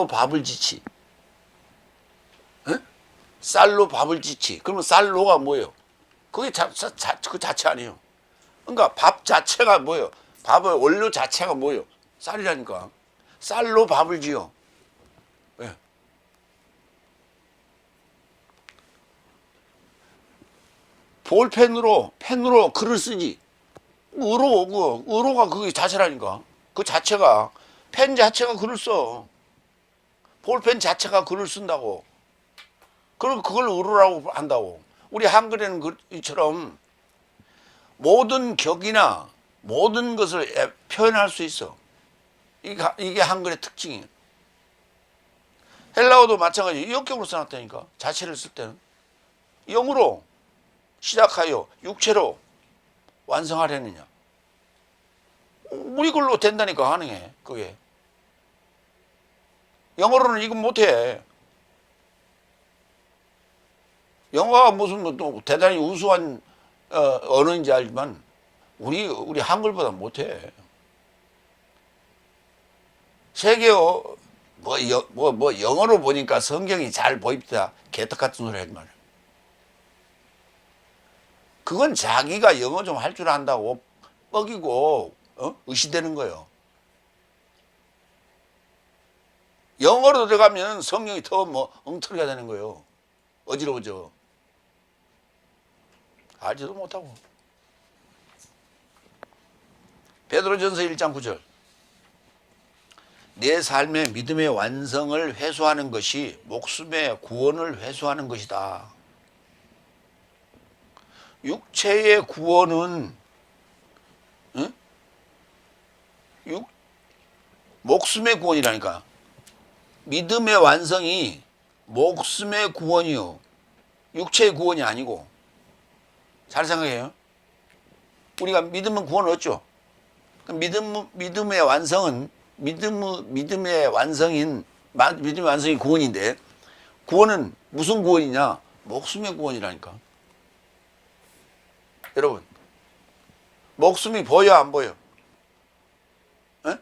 밥을 지치. 쌀로 밥을 지치. 그러면 쌀로가 뭐예요? 그게 그 자체 아니에요. 그러니까 밥 자체가 뭐예요? 밥의 원료 자체가 뭐예요? 쌀이라니까. 쌀로 밥을 지어. 왜? 볼펜으로 글을 쓰지. 의로가 그게 자체라니까. 그 자체가 펜 자체가 글을 써. 볼펜 자체가 글을 쓴다고. 그럼 그걸 의로라고 한다고. 우리 한글에는 이처럼 모든 격이나 모든 것을 표현할 수 있어. 이게 한글의 특징이에요. 헬라어도 마찬가지. 역격으로 써놨다니까. 자체를 쓸 때는 영으로 시작하여 육체로 완성하려느냐. 우리 글로 된다니까. 가능해. 그게 영어로는 이건 못해. 영어가 무슨 또 대단히 우수한 언어인지 알지만 우리 한글보다 못해. 세계어 뭐 영어로 보니까 성경이 잘 보입니다. 개떡 같은 소리 하지 말아요. 그건 자기가 영어 좀 할 줄 안다고 뻐기고 의시되는 거예요. 영어로 들어가면 성경이 더 엉터리가 되는 거예요. 어지러워져. 알지도 못하고. 베드로전서 1장 9절. 내 삶의 믿음의 완성을 회수하는 것이 목숨의 구원을 회수하는 것이다. 육체의 구원은 목숨의 구원이라니까. 믿음의 완성이 목숨의 구원이요. 육체의 구원이 아니고. 잘 생각해요. 우리가 믿으면 구원을 얻죠. 믿음의 완성은 믿음의 완성인 믿음의 완성이 구원인데, 구원은 무슨 구원이냐? 목숨의 구원이라니까. 여러분, 목숨이 보여 안 보여? 에?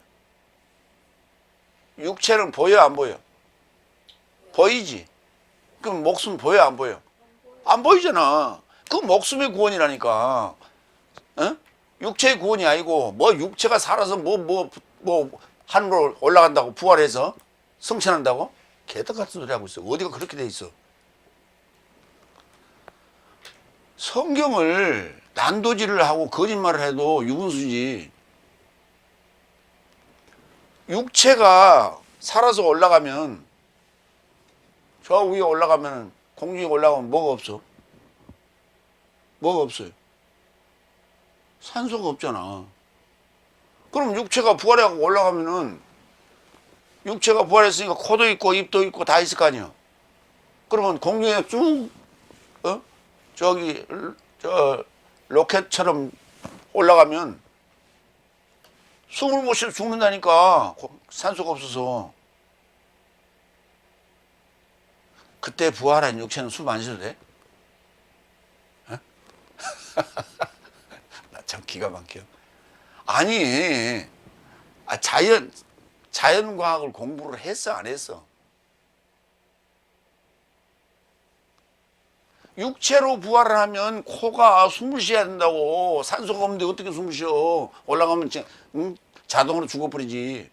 육체는 보여 안 보여? 보이지. 그럼 목숨 보여 안 보여? 안 보이잖아. 그 목숨의 구원이라니까. 에? 육체의 구원이 아니고, 뭐 육체가 살아서 하늘로 올라간다고, 부활해서 성천한다고? 개떡 같은 소리 하고 있어. 어디가 그렇게 돼 있어? 성경을 난도질을 하고 거짓말을 해도 유분수지. 육체가 살아서 올라가면, 저 위에 올라가면, 공중에 올라가면 뭐가 없어? 뭐가 없어요? 산소가 없잖아. 그럼 육체가 부활하고 올라가면은, 육체가 부활했으니까 코도 있고 입도 있고 다 있을 거 아니야. 그러면 공중에 쭉 저기 저 로켓처럼 올라가면 숨을 못 쉬어 죽는다니까. 산소가 없어서. 그때 부활한 육체는 숨 안 쉬어도 돼? 나 참 기가 막혀. 아니, 자연과학을 공부를 했어 안 했어? 육체로 부활을 하면 코가 숨을 쉬어야 된다고. 산소가 없는데 어떻게 숨을 쉬어? 올라가면 자동으로 죽어버리지.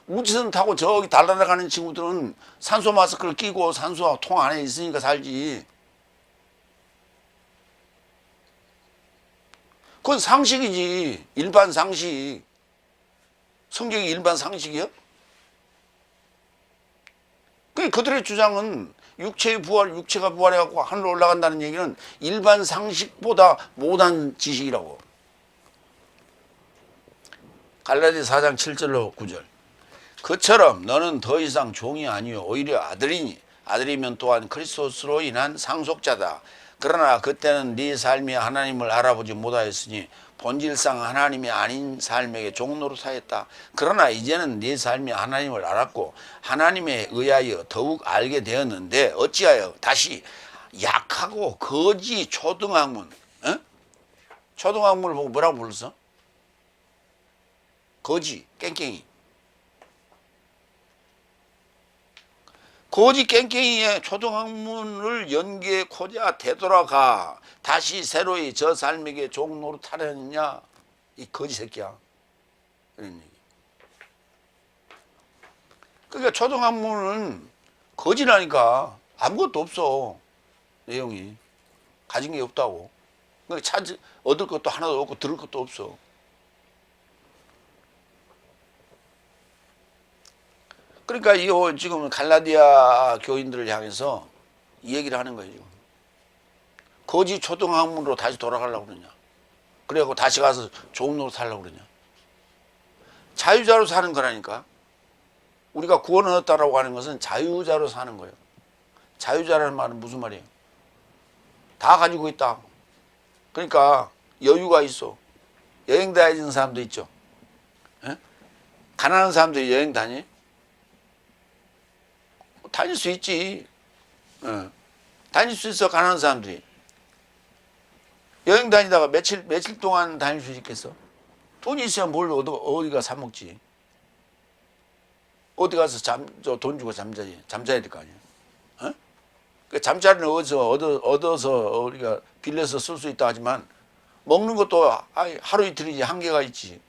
우주선 타고 저기 달 날아가는 친구들은 산소 마스크를 끼고 산소 통 안에 있으니까 살지. 그건 상식이지. 일반 상식. 성경이 일반 상식이요? 그들의 주장은 육체가 부활해갖고 하늘로 올라간다는 얘기는 일반 상식보다 못한 지식이라고. 갈라디아 4장 7절로 9절. 그처럼 너는 더 이상 종이 아니요 오히려 아들이니 아들이면 또한 그리스도스로 인한 상속자다. 그러나 그때는 네 삶이 하나님을 알아보지 못하였으니 본질상 하나님이 아닌 삶에게 종로로 사였다. 그러나 이제는 네 삶이 하나님을 알았고 하나님에 의하여 더욱 알게 되었는데 어찌하여 다시 약하고 거지 초등학문, 초등학문을 보고 뭐라고 불렀어? 거지, 깽깽이. 거지 깽깽이의 초등학문을 연계코자 되돌아가 다시 새로이 저 삶에게 종노릇하려느냐, 이 거지 새끼야. 이런 얘기. 그러니까 초등학문은 거지라니까. 아무것도 없어. 내용이 가진 게 없다고. 그러니까 얻을 것도 하나도 없고 들을 것도 없어. 그러니까 이 지금 갈라디아 교인들을 향해서 이 얘기를 하는 거예요. 지금. 거지 초등학문으로 다시 돌아가려고 그러냐? 그래갖고 다시 가서 좋은 노릇 하려고 그러냐? 자유자로 사는 거라니까. 우리가 구원을 얻었다라고 하는 것은 자유자로 사는 거예요. 자유자라는 말은 무슨 말이에요? 다 가지고 있다. 그러니까 여유가 있어. 여행 다니는 사람도 있죠. 에? 가난한 사람들이 여행 다니? 다닐 수 있지. 다닐 수 있어, 가난한 사람들이. 여행 다니다가 며칠 동안 다닐 수 있겠어? 돈이 있어야 뭘 어디가 사 먹지. 어디 가서 돈 주고 잠자야 될 거 아니야. 그 잠자리는 얻어서 우리가 빌려서 쓸 수 있다 하지만 먹는 것도 하루 이틀이지 한계가 있지.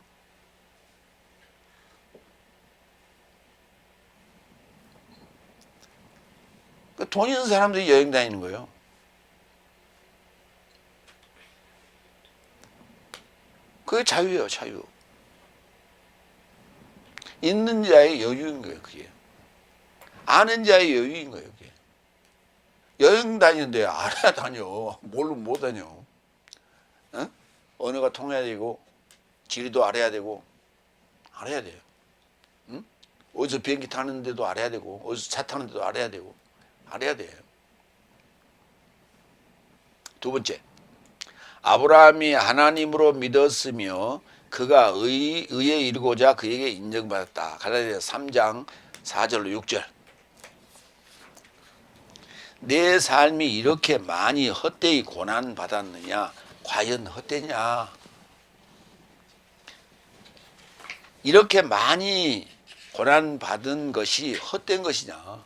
돈 있는 사람들이 여행 다니는 거예요. 그게 자유예요, 자유. 있는 자의 여유인 거예요, 그게. 아는 자의 여유인 거예요, 그게. 여행 다니는데 알아야 다녀. 모르면 못 다녀. 언어가 통해야 되고, 지리도 알아야 되고, 알아야 돼요. 어디서 비행기 타는데도 알아야 되고, 어디서 차 타는데도 알아야 되고, 알아야 돼요. 두 번째, 아브라함이 하나님으로 믿었으며 그가 의에 이르고자 그에게 인정받았다. 갈라디아서 3장 4절로 6절. 내 삶이 이렇게 많이 헛되이 고난받았느냐? 과연 헛되냐? 이렇게 많이 고난받은 것이 헛된 것이냐?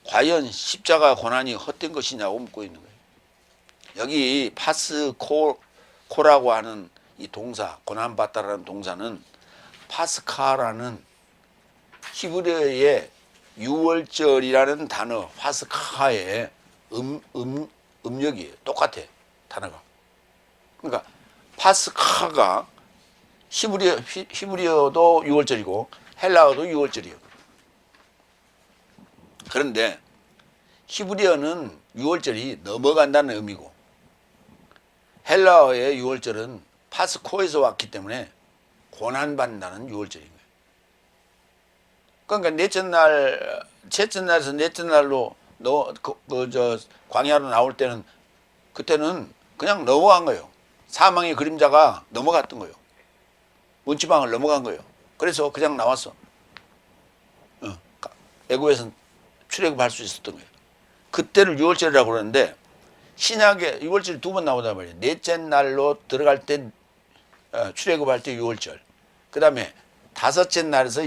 과연 십자가 고난이 헛된 것이냐고 묻고 있는 거예요. 여기 파스코라고 하는 이 동사, 고난받다라는 동사는 파스카라는 히브리어의 유월절이라는 단어, 파스카의 음력이에요. 똑같아, 단어가. 그러니까 파스카가 히브리어도 유월절이고 헬라어도 유월절이에요. 그런데 히브리어는 유월절이 넘어간다는 의미고 헬라어의 유월절은 파스코에서 왔기 때문에 고난받는다는 유월절인 거예요. 그러니까 셋째 날에서 넷째 날로 광야로 나올 때는 그때는 그냥 넘어간 거예요. 사망의 그림자가 넘어갔던 거예요. 문지방을 넘어간 거예요. 그래서 그냥 나왔어. 애굽에서 출애굽할 수 있었던 거예요. 그때를 유월절이라고 그러는데 신약에 유월절이 두 번 나오단 말이에요. 넷째 날로 들어갈 때 출애굽할 때 유월절. 그 다음에 다섯째 날에서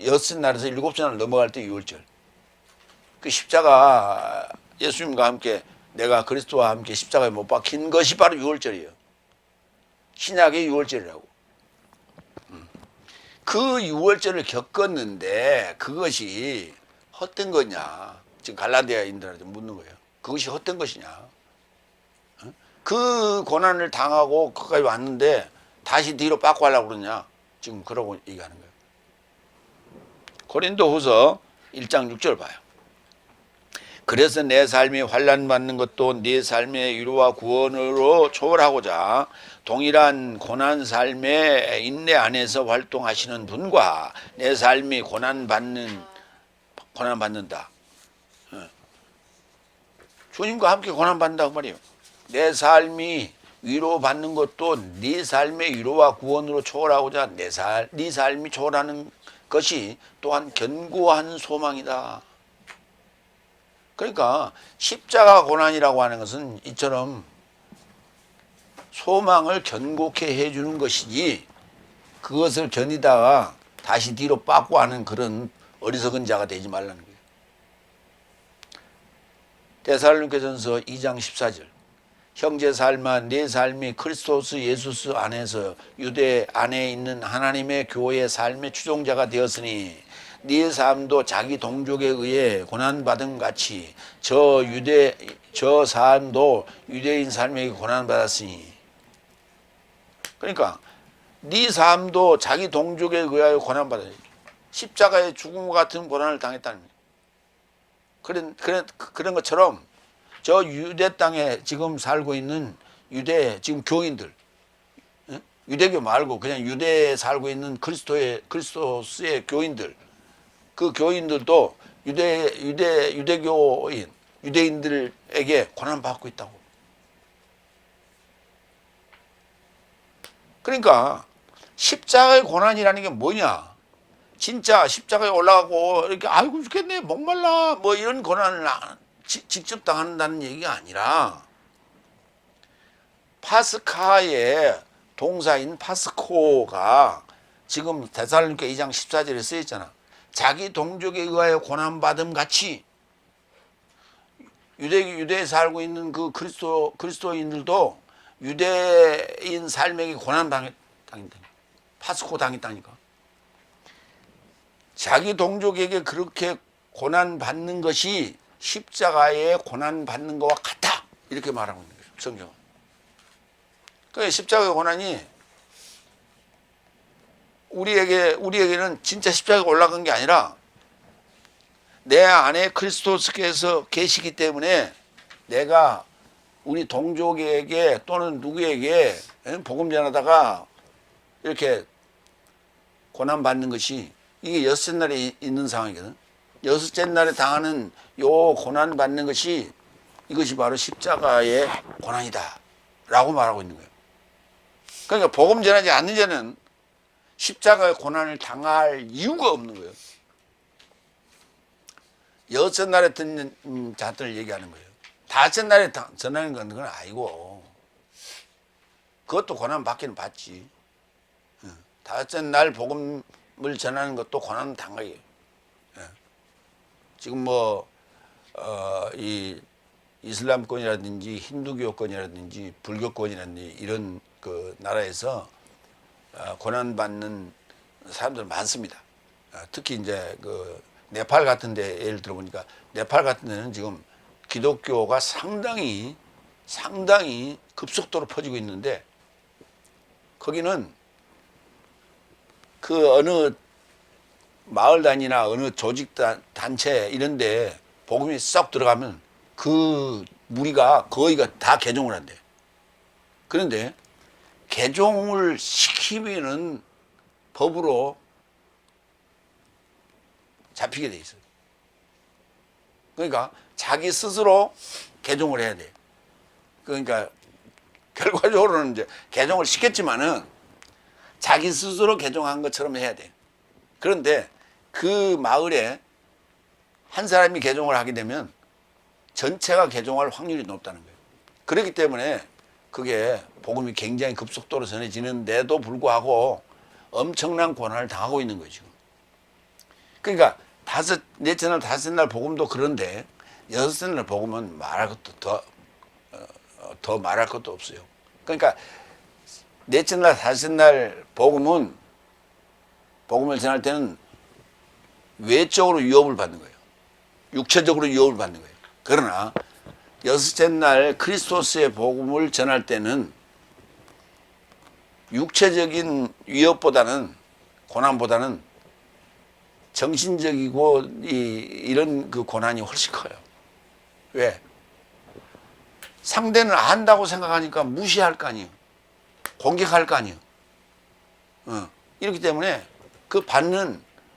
여섯째 날에서 일곱째 날 넘어갈 때 유월절. 그 십자가 예수님과 함께 내가 그리스도와 함께 십자가에 못 박힌 것이 바로 유월절이에요. 신약의 유월절이라고. 그 유월절을 겪었는데 그것이 헛된 거냐? 지금 갈라디아인들한테 묻는 거예요. 그것이 헛된 것이냐? 그 고난을 당하고 거기까지 왔는데 다시 뒤로 빠꾸 하려고 그러냐? 지금 그러고 얘기하는 거예요. 고린도후서 1장 6절 봐요. 그래서 내 삶이 환난받는 것도 네 삶의 위로와 구원으로 초월하고자 동일한 고난 삶의 인내 안에서 활동하시는 분과 내 삶이 고난받는다. 주님과 함께 고난받는다고 말이에요. 내 삶이 위로받는 것도 네 삶의 위로와 구원으로 초월하고자 네 삶이 초월하는 것이 또한 견고한 소망이다. 그러니까 십자가 고난이라고 하는 것은 이처럼 소망을 견고케 해주는 것이지 그것을 견디다가 다시 뒤로 빠꾸 하는 그런 어리석은 자가 되지 말라는 거예요. 데살로니가전서 2장 14절. 형제 삶아 내 삶이 크리스토스 예수 안에서 유대 안에 있는 하나님의 교회의 삶의 추종자가 되었으니 네 삶도 자기 동족에 의해 고난받은 같이 저 삶도 유대인 삶에게 고난받았으니. 그러니까 네 삶도 자기 동족에 의하여 고난받아요. 십자가의 죽음 같은 고난을 당했다는 거예요. 그런 것처럼 저 유대 땅에 지금 살고 있는 지금 교인들, 유대교 말고 그냥 유대에 살고 있는 그리스도스의 교인들, 그 교인들도 유대교인, 유대인들에게 고난받고 있다고. 그러니까 십자가의 고난이라는 게 뭐냐? 진짜 십자가에 올라가고 이렇게 아이고 죽겠네 목말라 뭐 이런 고난을 직접 당한다는 얘기가 아니라 파스카의 동사인 파스코가 지금 데살로니가 2장 14절에 쓰여 있잖아. 자기 동족에 의하여 고난받음 같이 유대에 살고 있는 그 그리스도인들도 유대인 삶에게 고난당했다. 파스코 당했다니까. 자기 동족에게 그렇게 고난받는 것이 십자가에 고난받는 것과 같다. 이렇게 말하고 있는 거예요. 성경은. 그러니까 십자가의 고난이 우리에게는 진짜 십자가에 올라간 게 아니라 내 안에 그리스도께서 계시기 때문에 내가 우리 동족에게 또는 누구에게 복음 전하다가 이렇게 고난받는 것이 이게 여섯째 날에 있는 상황이거든. 여섯째 날에 당하는 요 고난받는 것이 이것이 바로 십자가의 고난이다 라고 말하고 있는 거예요. 그러니까 복음 전하지 않는 자는 십자가의 고난을 당할 이유가 없는 거예요. 여섯 날에 듣는 자들을 얘기하는 거예요. 다섯 날에 전하는 건 그건 아니고, 그것도 고난 받기는 받지. 다섯 날 복음을 전하는 것도 고난 당하게. 지금 이 이슬람권이라든지 힌두교권이라든지 불교권이라든지 이런 그 나라에서 고난받는 사람들 많습니다. 특히 이제 그 네팔 같은 데 예를 들어보니까 네팔 같은 데는 지금 기독교가 상당히 급속도로 퍼지고 있는데, 거기는 그 어느 마을 단위나 어느 조직 단체 이런 데 복음이 썩 들어가면 그 무리가 거의가 다 개종을 한대. 그런데 개종을 시키면은 법으로 잡히게 돼 있어요. 그러니까 자기 스스로 개종을 해야 돼. 그러니까 결과적으로는 이제 개종을 시켰지만은 자기 스스로 개종한 것처럼 해야 돼. 그런데 그 마을에 한 사람이 개종을 하게 되면 전체가 개종할 확률이 높다는 거예요. 그렇기 때문에 그게 복음이 굉장히 급속도로 전해지는데도 불구하고 엄청난 고난을 당하고 있는 거죠. 그러니까 넷째 날, 다섯 날 복음도 그런데 여섯째 날 복음은 말할 것도 더 말할 것도 없어요. 그러니까 넷째 날, 다섯 날 복음을 전할 때는 외적으로 위협을 받는 거예요. 육체적으로 위협을 받는 거예요. 그러나 여섯째 날 크리스토스의 복음을 전할 때는 육체적인 위협보다는, 고난보다는 정신적이고 이런 그 고난이 훨씬 커요. 왜? 상대는 안다고 생각하니까 무시할 거 아니에요. 공격할 거 아니에요. 이렇기 때문에 그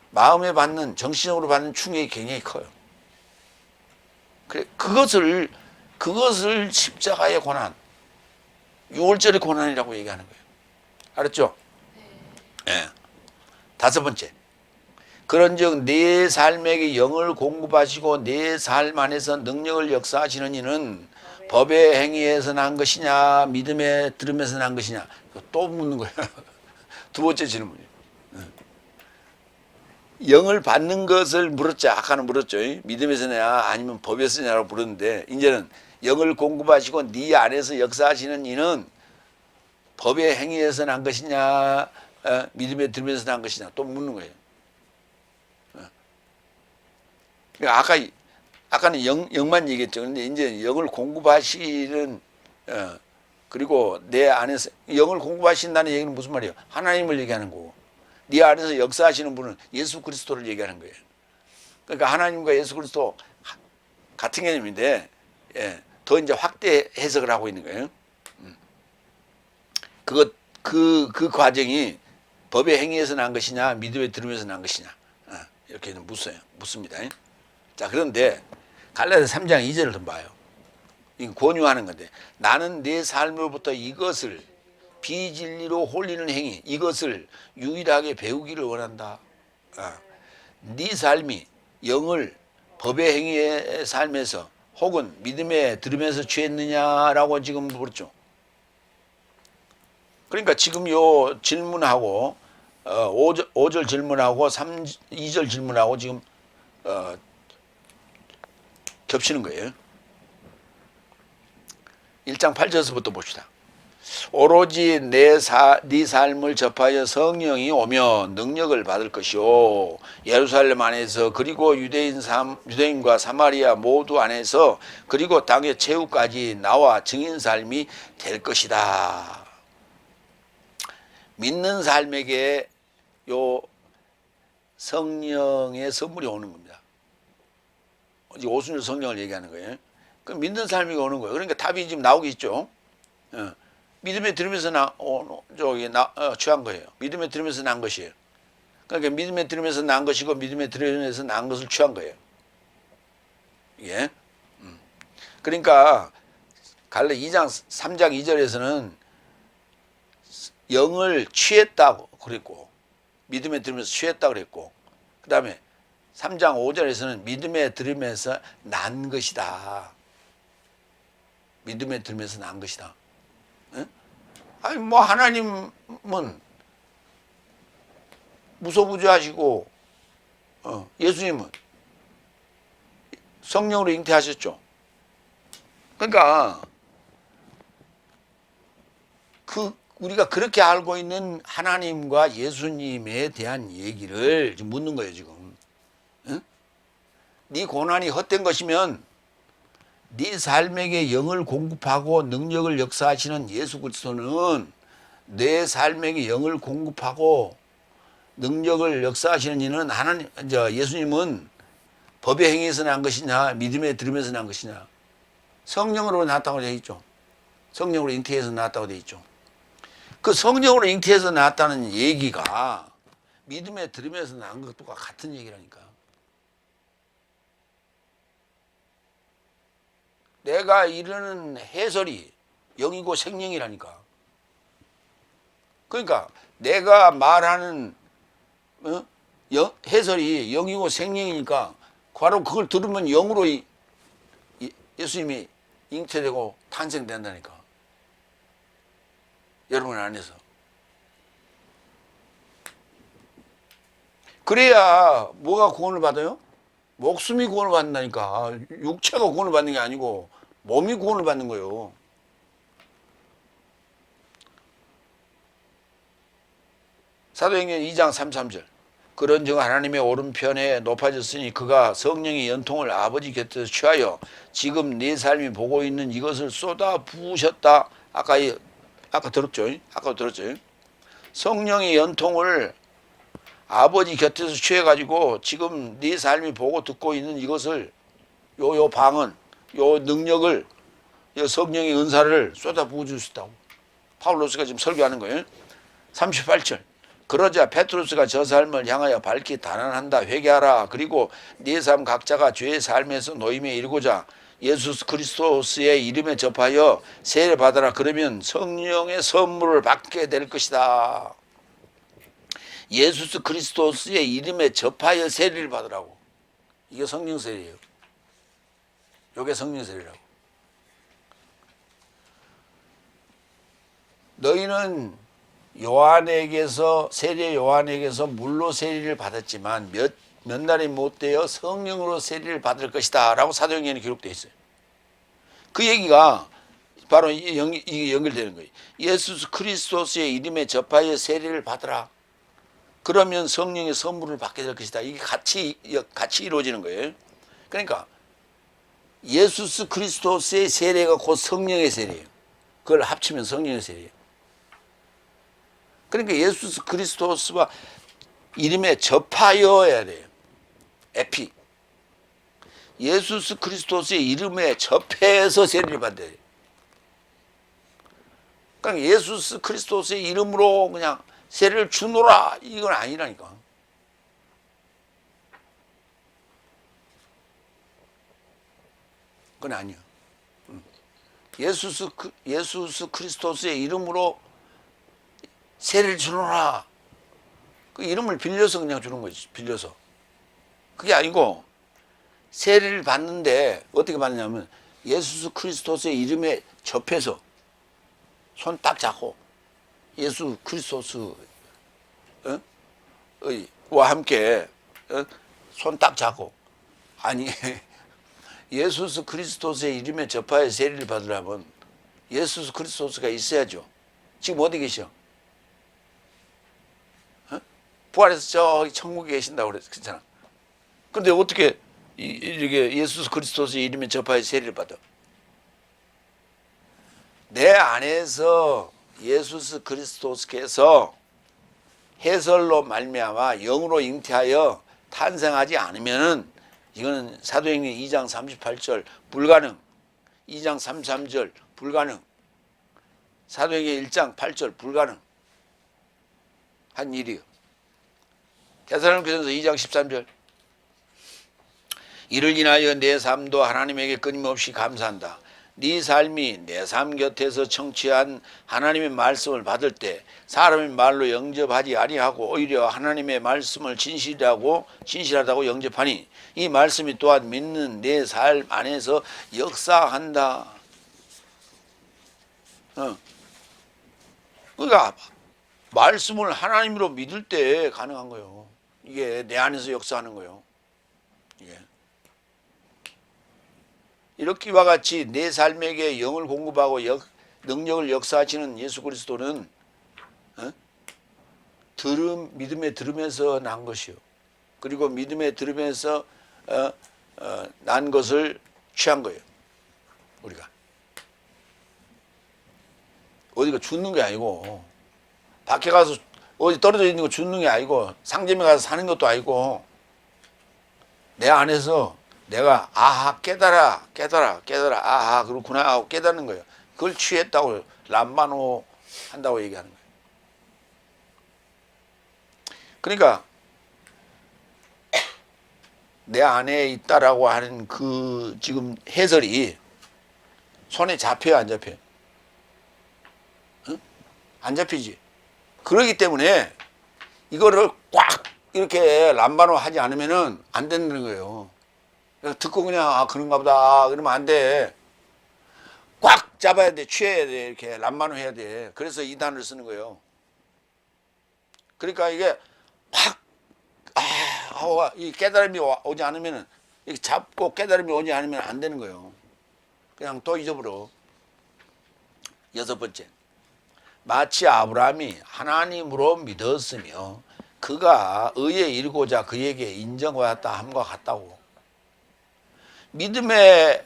마음에 받는, 정신적으로 받는 충격이 굉장히 커요. 그래, 그것을 십자가의 고난, 6월절의 고난이라고 얘기하는 거예요. 알았죠? 네. 다섯 번째. 그런즉 내 삶에게 영을 공급하시고 내 삶 안에서 능력을 역사하시는 이는 법의 행위에서 난 것이냐 믿음에 들음에서 난 것이냐, 또 묻는 거예요. 두 번째 질문이에요. 영을 받는 것을 물었죠. 아까는 물었죠. 믿음에서냐 아니면 법에서냐라고 물었는데, 이제는 영을 공급하시고 네 안에서 역사하시는 이는 법의 행위에서 난 것이냐 믿음에 들면서 난 것이냐, 또 묻는 거예요. 아까는 영만 얘기했죠. 그런데 이제 영을 공급하시는, 그리고 내 안에서 영을 공급하신다는 얘기는 무슨 말이에요? 하나님을 얘기하는 거고, 네 안에서 역사하시는 분은 예수 그리스도를 얘기하는 거예요. 그러니까 하나님과 예수 그리스도 같은 개념인데, 더 이제 확대 해석을 하고 있는 거예요. 그 과정이 법의 행위에서 난 것이냐 믿음에 들으면서 난 것이냐, 이렇게 묻습니다. 자, 그런데 갈라디아서 3장 2절을 좀 봐요. 이거 권유하는 건데, 나는 내 삶으로부터 이것을 비진리로 홀리는 행위, 이것을 유일하게 배우기를 원한다. 네 삶이 영을 법의 행위의 삶에서 혹은 믿음에 들으면서 취했느냐라고 지금 물었죠. 그러니까 지금 요 질문하고 5절 질문하고 2절 질문하고 지금 겹치는 거예요. 1장 8절에서부터 봅시다. 오로지 네 삶을 접하여 성령이 오며 능력을 받을 것이요, 예루살렘 안에서 그리고 유대인과 사마리아 모두 안에서 그리고 땅의 최후까지 나와 증인 삶이 될 것이다. 믿는 삶에게 요 성령의 선물이 오는 겁니다. 오순절 성령을 얘기하는 거예요. 그 믿는 삶이 오는 거예요. 그러니까 답이 지금 나오고 있죠. 믿음에 들으면서 취한 거예요. 믿음에 들으면서 난 것이에요. 그러니까 믿음에 들으면서 난 것이고 믿음에 들으면서 난 것을 취한 거예요. 예. 그러니까 갈라 2장 3장 2절에서는 영을 취했다고 그랬고 믿음에 들으면서 취했다고 그랬고 그 다음에 3장 5절에서는 믿음에 들으면서 난 것이다. 믿음에 들으면서 난 것이다. 응? 아니 뭐 하나님은 무소부지하시고 예수님은 성령으로 잉태하셨죠. 그러니까 우리가 그렇게 알고 있는 하나님과 예수님에 대한 얘기를 지금 묻는 거예요 지금. 응? 네 고난이 헛된 것이면 네 삶에게 영을 공급하고 능력을 역사하시는 예수 그리스도는 내 삶에게 영을 공급하고 능력을 역사하시는 이는 하나님, 예수님은 법의 행위에서 난 것이냐 믿음에 들으면서 난 것이냐 성령으로 나왔다고 되어 있죠. 성령으로 잉태해서 나왔다고 되어 있죠. 그 성령으로 잉태해서 나왔다는 얘기가 믿음에 들으면서 난 것과 같은 얘기라니까. 내가 이르는 해설이 영이고 생명이라니까. 그러니까 내가 말하는 해설이 영이고 생명이니까 바로 그걸 들으면 영으로 예수님이 잉태되고 탄생된다니까. 여러분 안에서. 그래야 뭐가 구원을 받아요? 목숨이 구원을 받는다니까. 육체가 구원을 받는 게 아니고 몸이 구원을 받는 거예요. 사도행전 2장 33절. 그런즉 하나님의 오른편에 높아졌으니 그가 성령의 연통을 아버지 곁에서 취하여 지금 네 삶이 보고 있는 이것을 쏟아 부으셨다. 아까 들었죠? 아까 들었죠? 성령의 연통을 아버지 곁에서 취해가지고 지금 네 삶이 보고 듣고 있는 이것을 요 방언, 요 능력을, 요 성령의 은사를 쏟아 부어주셨다고 파울로스가 지금 설교하는 거예요. 38절. 그러자 베드로스가 저 삶을 향하여 밝히 단언한다. 회개하라. 그리고 네 삶 각자가 죄의 삶에서 노임에 이르고자 예수 그리스도의 이름에 접하여 세례 받아라. 그러면 성령의 선물을 받게 될 것이다. 예수 그리스도의 이름에 접하여 세례를 받으라고. 이게 성령 세례예요. 이게 성령 세례라고. 너희는 세례 요한에게서 물로 세례를 받았지만 몇 날이 못 되어 성령으로 세례를 받을 것이다 라고 사도행전에 기록되어 있어요. 그 얘기가 바로 이게 연결되는 거예요. 예수 그리스도의 이름에 접하여 세례를 받으라. 그러면 성령의 선물을 받게 될 것이다. 이게 같이 이루어지는 거예요. 그러니까 예수 그리스도의 세례가 곧 성령의 세례예요. 그걸 합치면 성령의 세례예요. 그러니까 예수 그리스도와 이름에 접하여 해야 돼요. 에피. 예수 그리스도의 이름에 접해서 세례를 받아야 돼요. 그러니까 예수 그리스도의 이름으로 그냥 세례를 주노라 이건 아니라니까. 그건 아니야. 예수 그리스도의 이름으로 세례를 주노라. 그 이름을 빌려서 그냥 주는 거지. 빌려서. 그게 아니고 세례를 받는데 어떻게 받느냐면 예수 그리스도의 이름에 접해서 손 딱 잡고 예수 그리스도와 함께 손 딱 잡고 아니 예수 그리스도의 이름에 접하여 세례를 받으려면 예수 그리스도가 있어야죠. 지금 어디 계셔? 부활해서 저기 천국에 계신다고 그랬잖아. 그런데 어떻게 이렇게 예수 그리스도의 이름에 접하여 세례를 받아? 내 안에서 예수 그리스도께서 해설로 말미암아 영으로 잉태하여 탄생하지 않으면은 이거는 사도행전 2장 38절 불가능, 2장 33절 불가능, 사도행전 1장 8절 불가능 한 일이요. 데살로니가전서 2장 13절 이를 인하여 내 삶도 하나님에게 끊임없이 감사한다. 네 삶이 내 삶 곁에서 청취한 하나님의 말씀을 받을 때 사람의 말로 영접하지 아니하고 오히려 하나님의 말씀을 진실하다고 영접하니 이 말씀이 또한 믿는 내 삶 안에서 역사한다. 그러니까 말씀을 하나님으로 믿을 때 가능한 거예요. 이게 내 안에서 역사하는 거예요. 이게. 이렇기와 같이 내 삶에게 영을 공급하고 능력을 역사하시는 예수 그리스도는 믿음에 들으면서 난 것이요. 그리고 믿음에 들으면서 난 것을 취한 거예요. 우리가. 어디가 죽는 게 아니고 밖에 가서 어디 떨어져 있는 거 죽는 게 아니고 상점에 가서 사는 것도 아니고 내 안에서 내가 아하 깨달아 아하 그렇구나 하고 깨닫는 거예요. 그걸 취했다고 람바노 한다고 얘기하는 거예요. 그러니까 내 안에 있다라고 하는 그 지금 해설이 손에 잡혀요, 안 잡혀요? 응? 안 잡히지. 그러기 때문에 이거를 꽉 이렇게 람바노 하지 않으면은 안 되는 거예요. 듣고 그냥 그런가 보다 그러면 안 돼. 꽉 잡아야 돼. 취해야 돼. 이렇게 람바노 해야 돼. 그래서 이 단어를 쓰는 거예요. 그러니까 이게 확 이 깨달음이 오지 않으면은 이렇게 잡고 깨달음이 오지 않으면 안 되는 거예요. 그냥 또 잊어버려. 6번째, 마치 아브라함이 하나님으로 믿었으며 그가 의에 이르고자 그에게 인정받았다 함과 같다고. 믿음에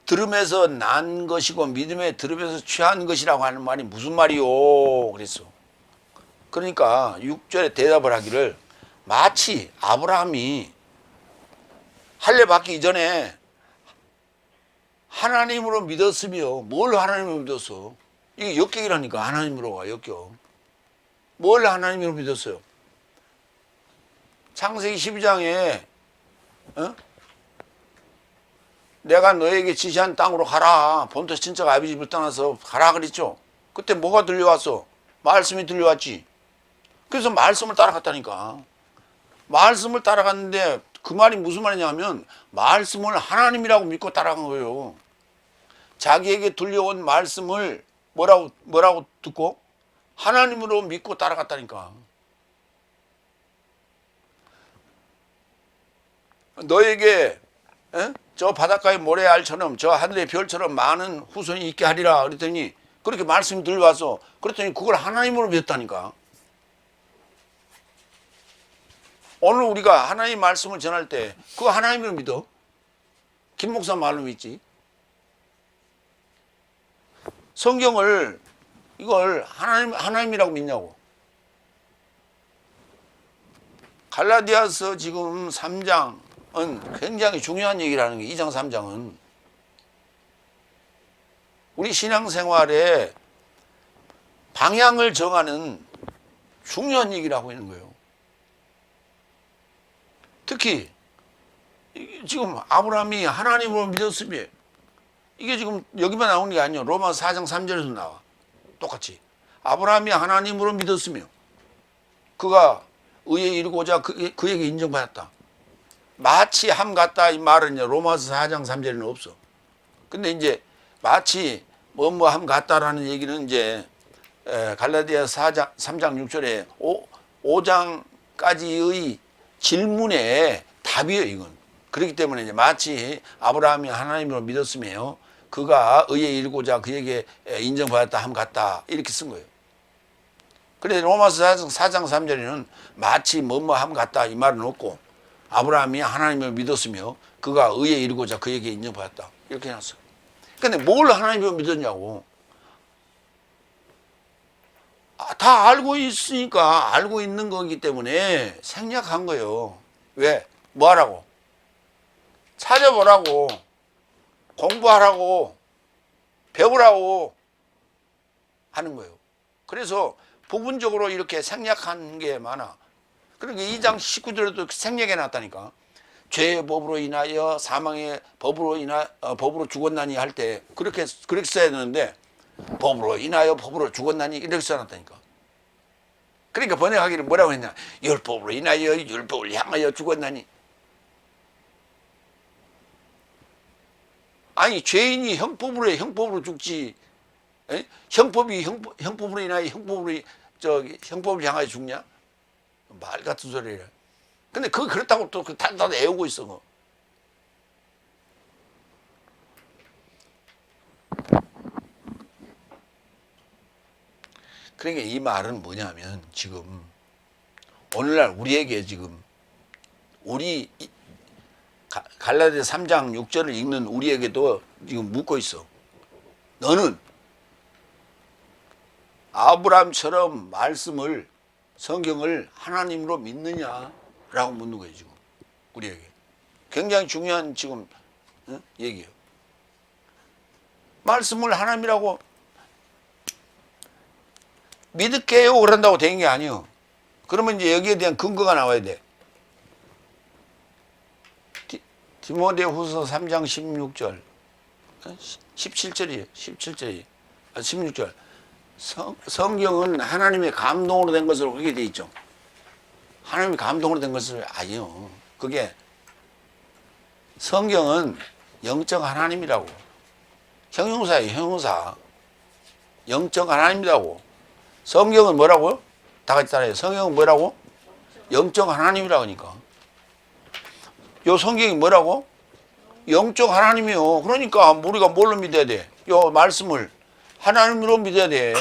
들으면서 난 것이고 믿음에 들으면서 취한 것이라고 하는 말이 무슨 말이요? 그랬어. 그러니까 6절에 대답을 하기를 마치 아브라함이 할례 받기 이전에 하나님으로 믿었으며 뭘 하나님으로 믿었어? 이게 역격이라니까. 하나님으로가 역격. 뭘 하나님으로 믿었어요? 창세기 12장에 내가 너에게 지시한 땅으로 가라. 본토 친척 아비 집을 떠나서 가라 그랬죠. 그때 뭐가 들려왔어? 말씀이 들려왔지. 그래서 말씀을 따라갔다니까. 말씀을 따라갔는데 그 말이 무슨 말이냐면 말씀을 하나님이라고 믿고 따라간 거예요. 자기에게 들려온 말씀을 뭐라고 듣고 하나님으로 믿고 따라갔다니까. 너에게 저 바닷가의 모래알처럼 저 하늘의 별처럼 많은 후손이 있게 하리라 그랬더니 그렇게 말씀이 들려와서 그랬더니 그걸 하나님으로 믿었다니까. 오늘 우리가 하나님 말씀을 전할 때 그거 하나님으로 믿어? 김 목사 말로 믿지? 성경을 이걸 하나님이라고 믿냐고. 갈라디아서 지금 3장은 굉장히 중요한 얘기를 하는 게 2장 3장은 우리 신앙생활의 방향을 정하는 중요한 얘기를 하고 있는 거예요. 특히 지금 아브라함이 하나님으로 믿었으며 이게 지금 여기만 나오는 게 아니에요. 로마서 4장 3절에서 나와. 똑같이 아브라함이 하나님으로 믿었으며 그가 의에 이르고자 그에게 인정받았다. 마치 함 같다 이 말은 로마서 4장 3절에는 없어. 근데 이제 마치 뭐함 같다라는 얘기는 이제 갈라디아 4장 3장 6절에 5장까지의 질문의 답이에요, 이건. 그렇기 때문에 이제 마치 아브라함이 하나님으로 믿었으며 그가 의에 이르고자 그에게 인정받았다 함 같다 이렇게 쓴 거예요. 그런데 로마서 4장 3절에는 마치 뭐뭐함 같다 이 말은 없고 아브라함이 하나님을 믿었으며 그가 의에 이르고자 그에게 인정받았다 이렇게 해놨어요. 근데 뭘 하나님을 믿었냐고. 다 알고 있으니까 알고 있는 거기 때문에 생략한 거예요. 왜? 뭐 하라고? 찾아보라고, 공부하라고, 배우라고 하는 거예요. 그래서 부분적으로 이렇게 생략한 게 많아. 그러니까 2장 19절에도 생략해 놨다니까. 죄의 법으로 인하여 사망의 법으로 죽었나니 할 때 그렇게 써야 되는데 법으로 인하여 법으로 죽었나니 이렇게 써놨다니까. 그러니까 번역하기를 뭐라고 했냐? 율법으로 인하여 율법을 향하여 죽었나니. 아니 죄인이 형법으로 죽지. 에? 형법으로 인하여 형법을 향하여 죽냐? 말 같은 소리래. 근데 그렇다고 또 다 애우고 있어. 뭐. 그러니까 이 말은 뭐냐면 지금 오늘날 우리에게 지금 우리 갈라디아 3장 6절을 읽는 우리에게도 지금 묻고 있어. 너는 아브라함처럼 성경을 하나님으로 믿느냐? 라고 묻는 거예요, 지금. 우리에게. 굉장히 중요한 지금, 얘기예요. 말씀을 하나님이라고 믿을게요. 그런다고 된 게 아니에요. 그러면 이제 여기에 대한 근거가 나와야 돼. 디모데후서 3장 16절. 17절이에요. 16절. 성경은 하나님의 감동으로 된 것으로 그렇게 돼 있죠. 하나님의 감동으로 된 것을 아니요. 그게 성경은 영적 하나님이라고. 형용사예요, 형용사. 영적 하나님이라고. 성경은 뭐라고요? 다 같이 따라해요. 성경은 뭐라고? 영적 하나님이라고 하니까. 요 성경이 뭐라고? 영적 하나님이요. 그러니까 우리가 뭘로 믿어야 돼? 요 말씀을 하나님으로 믿어야 돼.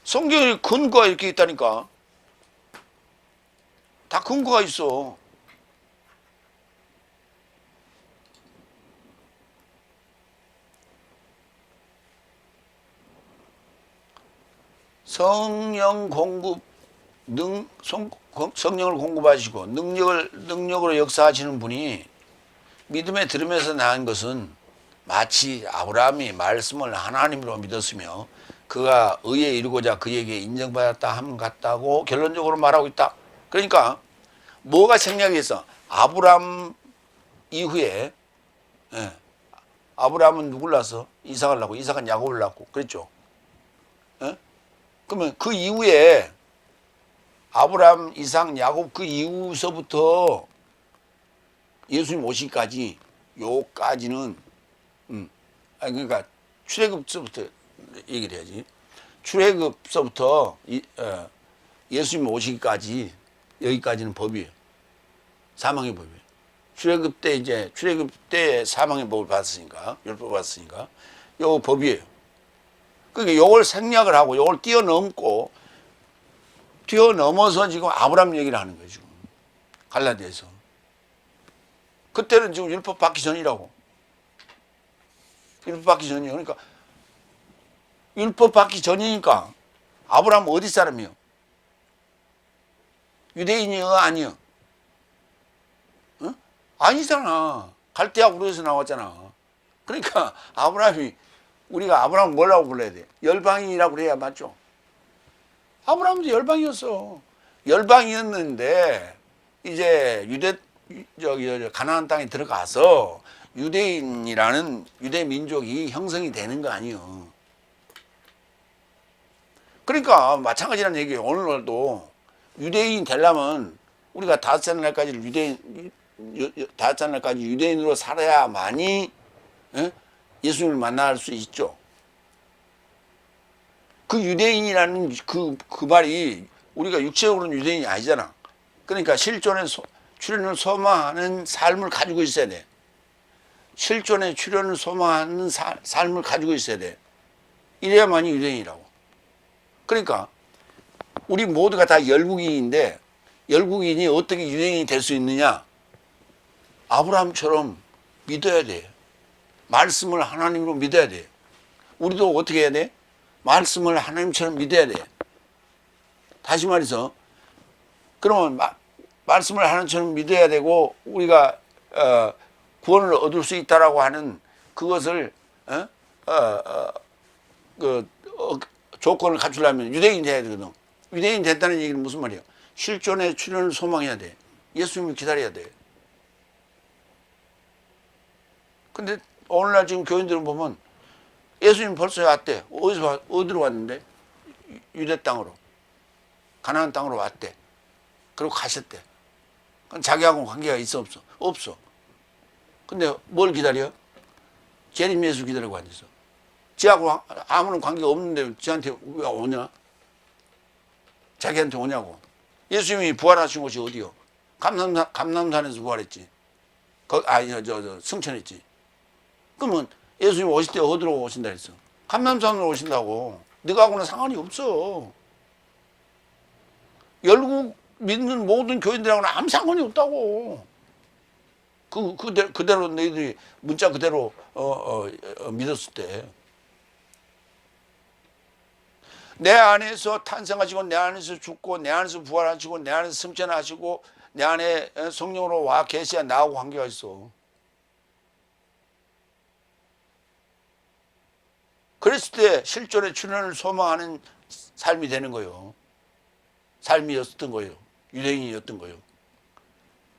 성경에 근거가 이렇게 있다니까. 다 근거가 있어. 성령을 공급하시고 능력으로 역사하시는 분이 믿음에 들으면서 나은 것은 마치 아브라함이 말씀을 하나님으로 믿었으며 그가 의에 이르고자 그에게 인정받았다 함 같다고 결론적으로 말하고 있다. 그러니까 뭐가 생략이 있어? 아브라함 이후에 아브라함은 누굴 낳았어? 이삭을 낳고 이삭은 야곱을 낳고 그랬죠. 그러면 그 이후에 아브라함, 이삭, 야곱 그 이후서부터 예수님 오시기까지 요까지는 그러니까 출애굽서부터 얘기를 해야지. 출애굽서부터 예수님 오시기까지 여기까지는 법이에요. 사망의 법이에요. 출애굽 때 사망의 법을 받았으니까 율법 받았으니까 요 법이에요. 그러니까 요걸 생략을 하고 요걸 뛰어넘어서 지금 아브라함 얘기를 하는 거예요. 지금 갈라디아에서. 그때는 지금 율법 받기 전이라고. 율법 받기 전이에요. 그러니까 율법 받기 전이니까 아브라함 어디 사람이요? 유대인이요? 아니요? 아니잖아. 갈대아 우르에서 나왔잖아. 그러니까 우리가 아브라함 뭐라고 불러야 돼? 열방인이라고 그래야 맞죠? 아브라함도 열방이었어. 열방이었는데 이제 가나안 땅에 들어가서 유대인이라는 유대 민족이 형성이 되는 거 아니에요. 그러니까 마찬가지라는 얘기예요. 오늘날도 유대인 되려면 우리가 다섯 날까지 유대인으로 살아야만이 예수님을 만날 수 있죠. 그 유대인이라는 그 말이 우리가 육체적으로는 유대인이 아니잖아. 그러니까 실존의 출현을 소망하는 삶을 가지고 있어야 돼. 실존의 출현을 소망하는 삶을 가지고 있어야 돼. 이래야만이 유대인이라고. 그러니까 우리 모두가 다 열국인인데 열국인이 어떻게 유대인이 될 수 있느냐? 아브라함처럼 믿어야 돼. 말씀을 하나님으로 믿어야 돼. 우리도 어떻게 해야 돼? 말씀을 하나님처럼 믿어야 돼. 다시 말해서 그러면 말씀을 하나님처럼 믿어야 되고 우리가 구원을 얻을 수 있다라고 하는 그것을 조건을 갖추려면 유대인이 돼야 되거든. 유대인이 됐다는 얘기는 무슨 말이야? 실존의 출현을 소망해야 돼. 예수님을 기다려야 돼. 근데 오늘날 지금 교인들을 보면 예수님 벌써 왔대. 어디로 왔는데? 유대 땅으로. 가나안 땅으로 왔대. 그리고 가셨대. 그럼 자기하고는 관계가 있어 없어? 없어. 근데 뭘 기다려? 재림 예수 기다리고 앉아서. 지하고 아무런 관계가 없는데 지한테 왜 오냐? 자기한테 오냐고. 예수님이 부활하신 곳이 어디요? 감남산에서 부활했지. 승천했지. 그러면 예수님 오실 때 어디로 오신다 했어? 감남산으로 오신다고. 너하고는 상관이 없어. 열국 믿는 모든 교인들하고는 아무 상관이 없다고. 그대로 너희들이 문자 그대로 믿었을 때. 내 안에서 탄생하시고 내 안에서 죽고 내 안에서 부활하시고 내 안에서 승천하시고 내 안에 성령으로 와 계셔야 나하고 관계가 있어. 그랬을 때 실존의 출현을 소망하는 삶이 되는 거예요. 삶이었던 거예요. 유대인이었던 거예요.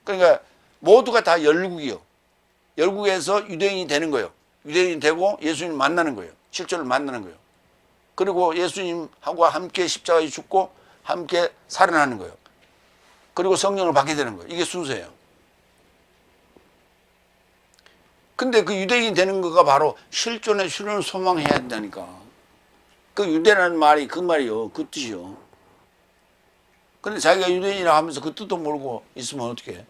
그러니까 모두가 다 열국이요. 열국에서 유대인이 되는 거예요. 유대인이 되고 예수님 만나는 거예요. 실존을 만나는 거예요. 그리고 예수님하고 함께 십자가에 죽고 함께 살아나는 거예요. 그리고 성령을 받게 되는 거예요. 이게 순서예요. 근데 그 유대인이 되는 거가 바로 실존의 출현을 소망해야 된다니까. 그 유대라는 말이 그 말이요. 그 뜻이요. 근데 자기가 유대인이라 하면서 그 뜻도 모르고 있으면 어떻게 해?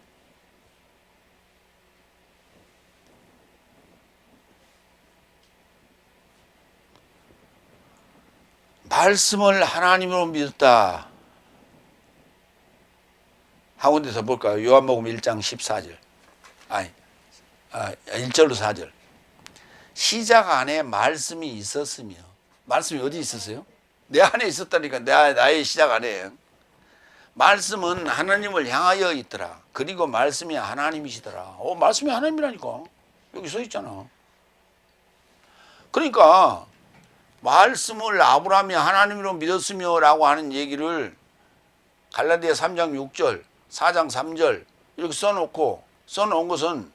말씀을 하나님으로 믿었다. 한 군데 더 볼까요? 요한복음 1장 14절. 1절로 4절. 시작 안에 말씀이 있었으며. 말씀이 어디 있었어요? 내 안에 있었다니까. 나의 시작 안에. 말씀은 하나님을 향하여 있더라. 그리고 말씀이 하나님이시더라. 말씀이 하나님이라니까. 여기 써 있잖아. 그러니까 말씀을 아브라함이 하나님으로 믿었으며 라고 하는 얘기를 갈라디아 3장 6절, 4장 3절 이렇게 써놓은 것은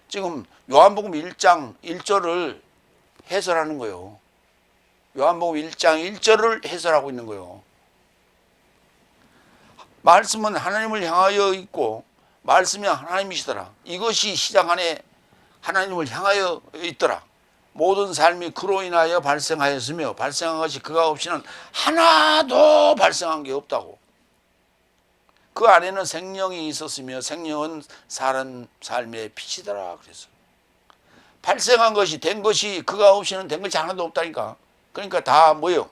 지금 요한복음 1장 1절을 해설하는 거예요. 요한복음 1장 1절을 해설하고 있는 거예요. 말씀은 하나님을 향하여 있고 말씀이 하나님이시더라. 이것이 시작 안에 하나님을 향하여 있더라. 모든 삶이 그로 인하여 발생하였으며 발생한 것이 그가 없이는 하나도 발생한 게 없다고. 그 안에는 생명이 있었으며 생명은 사람 삶의 빛이더라. 그래서 발생한 것이 된 것이 그가 없이는 된 것이 하나도 없다니까. 그러니까 다 뭐예요?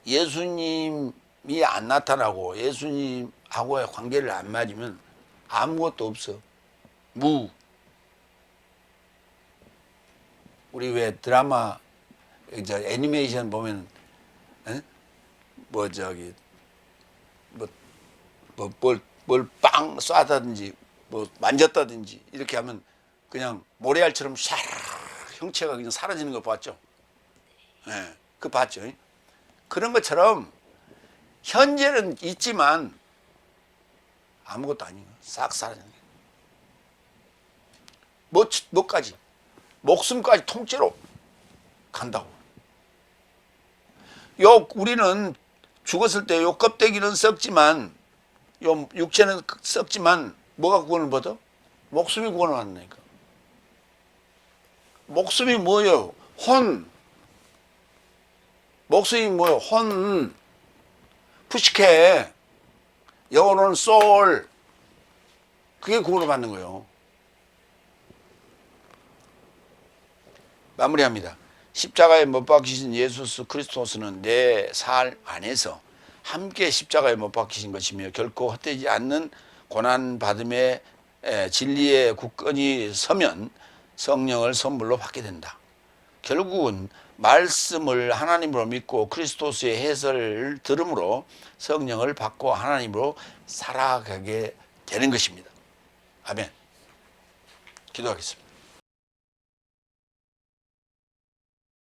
예수님이 안 나타나고 예수님하고의 관계를 안 맞으면 아무것도 없어. 우리 왜 드라마 애니메이션 보면 뭘 빵 쏴다든지 뭐 만졌다든지 이렇게 하면 그냥 모래알처럼 샤 형체가 그냥 사라지는 거 봤죠? 네, 그거 봤죠? 그런 것처럼 현재는 있지만 아무것도 아니에요. 싹 사라지는 거예요. 뭐까지? 목숨까지 통째로 간다고. 우리는 죽었을 때 요 껍데기는 썩지만 요 육체는 썩지만 뭐가 구원을 받아? 목숨이 구원을 받는다니까. 목숨이 뭐예요? 목숨이 뭐예요? 푸시케. 영어로는 soul. 그게 구원을 받는 거예요. 마무리합니다. 십자가에 못 박히신 예수 그리스도스는 내 삶 안에서 함께 십자가에 못 박히신 것이며 결코 헛되지 않는 고난받음의 진리에 굳건히 서면 성령을 선물로 받게 된다. 결국은 말씀을 하나님으로 믿고 그리스도스의 해설을 들음으로 성령을 받고 하나님으로 살아가게 되는 것입니다. 아멘. 기도하겠습니다.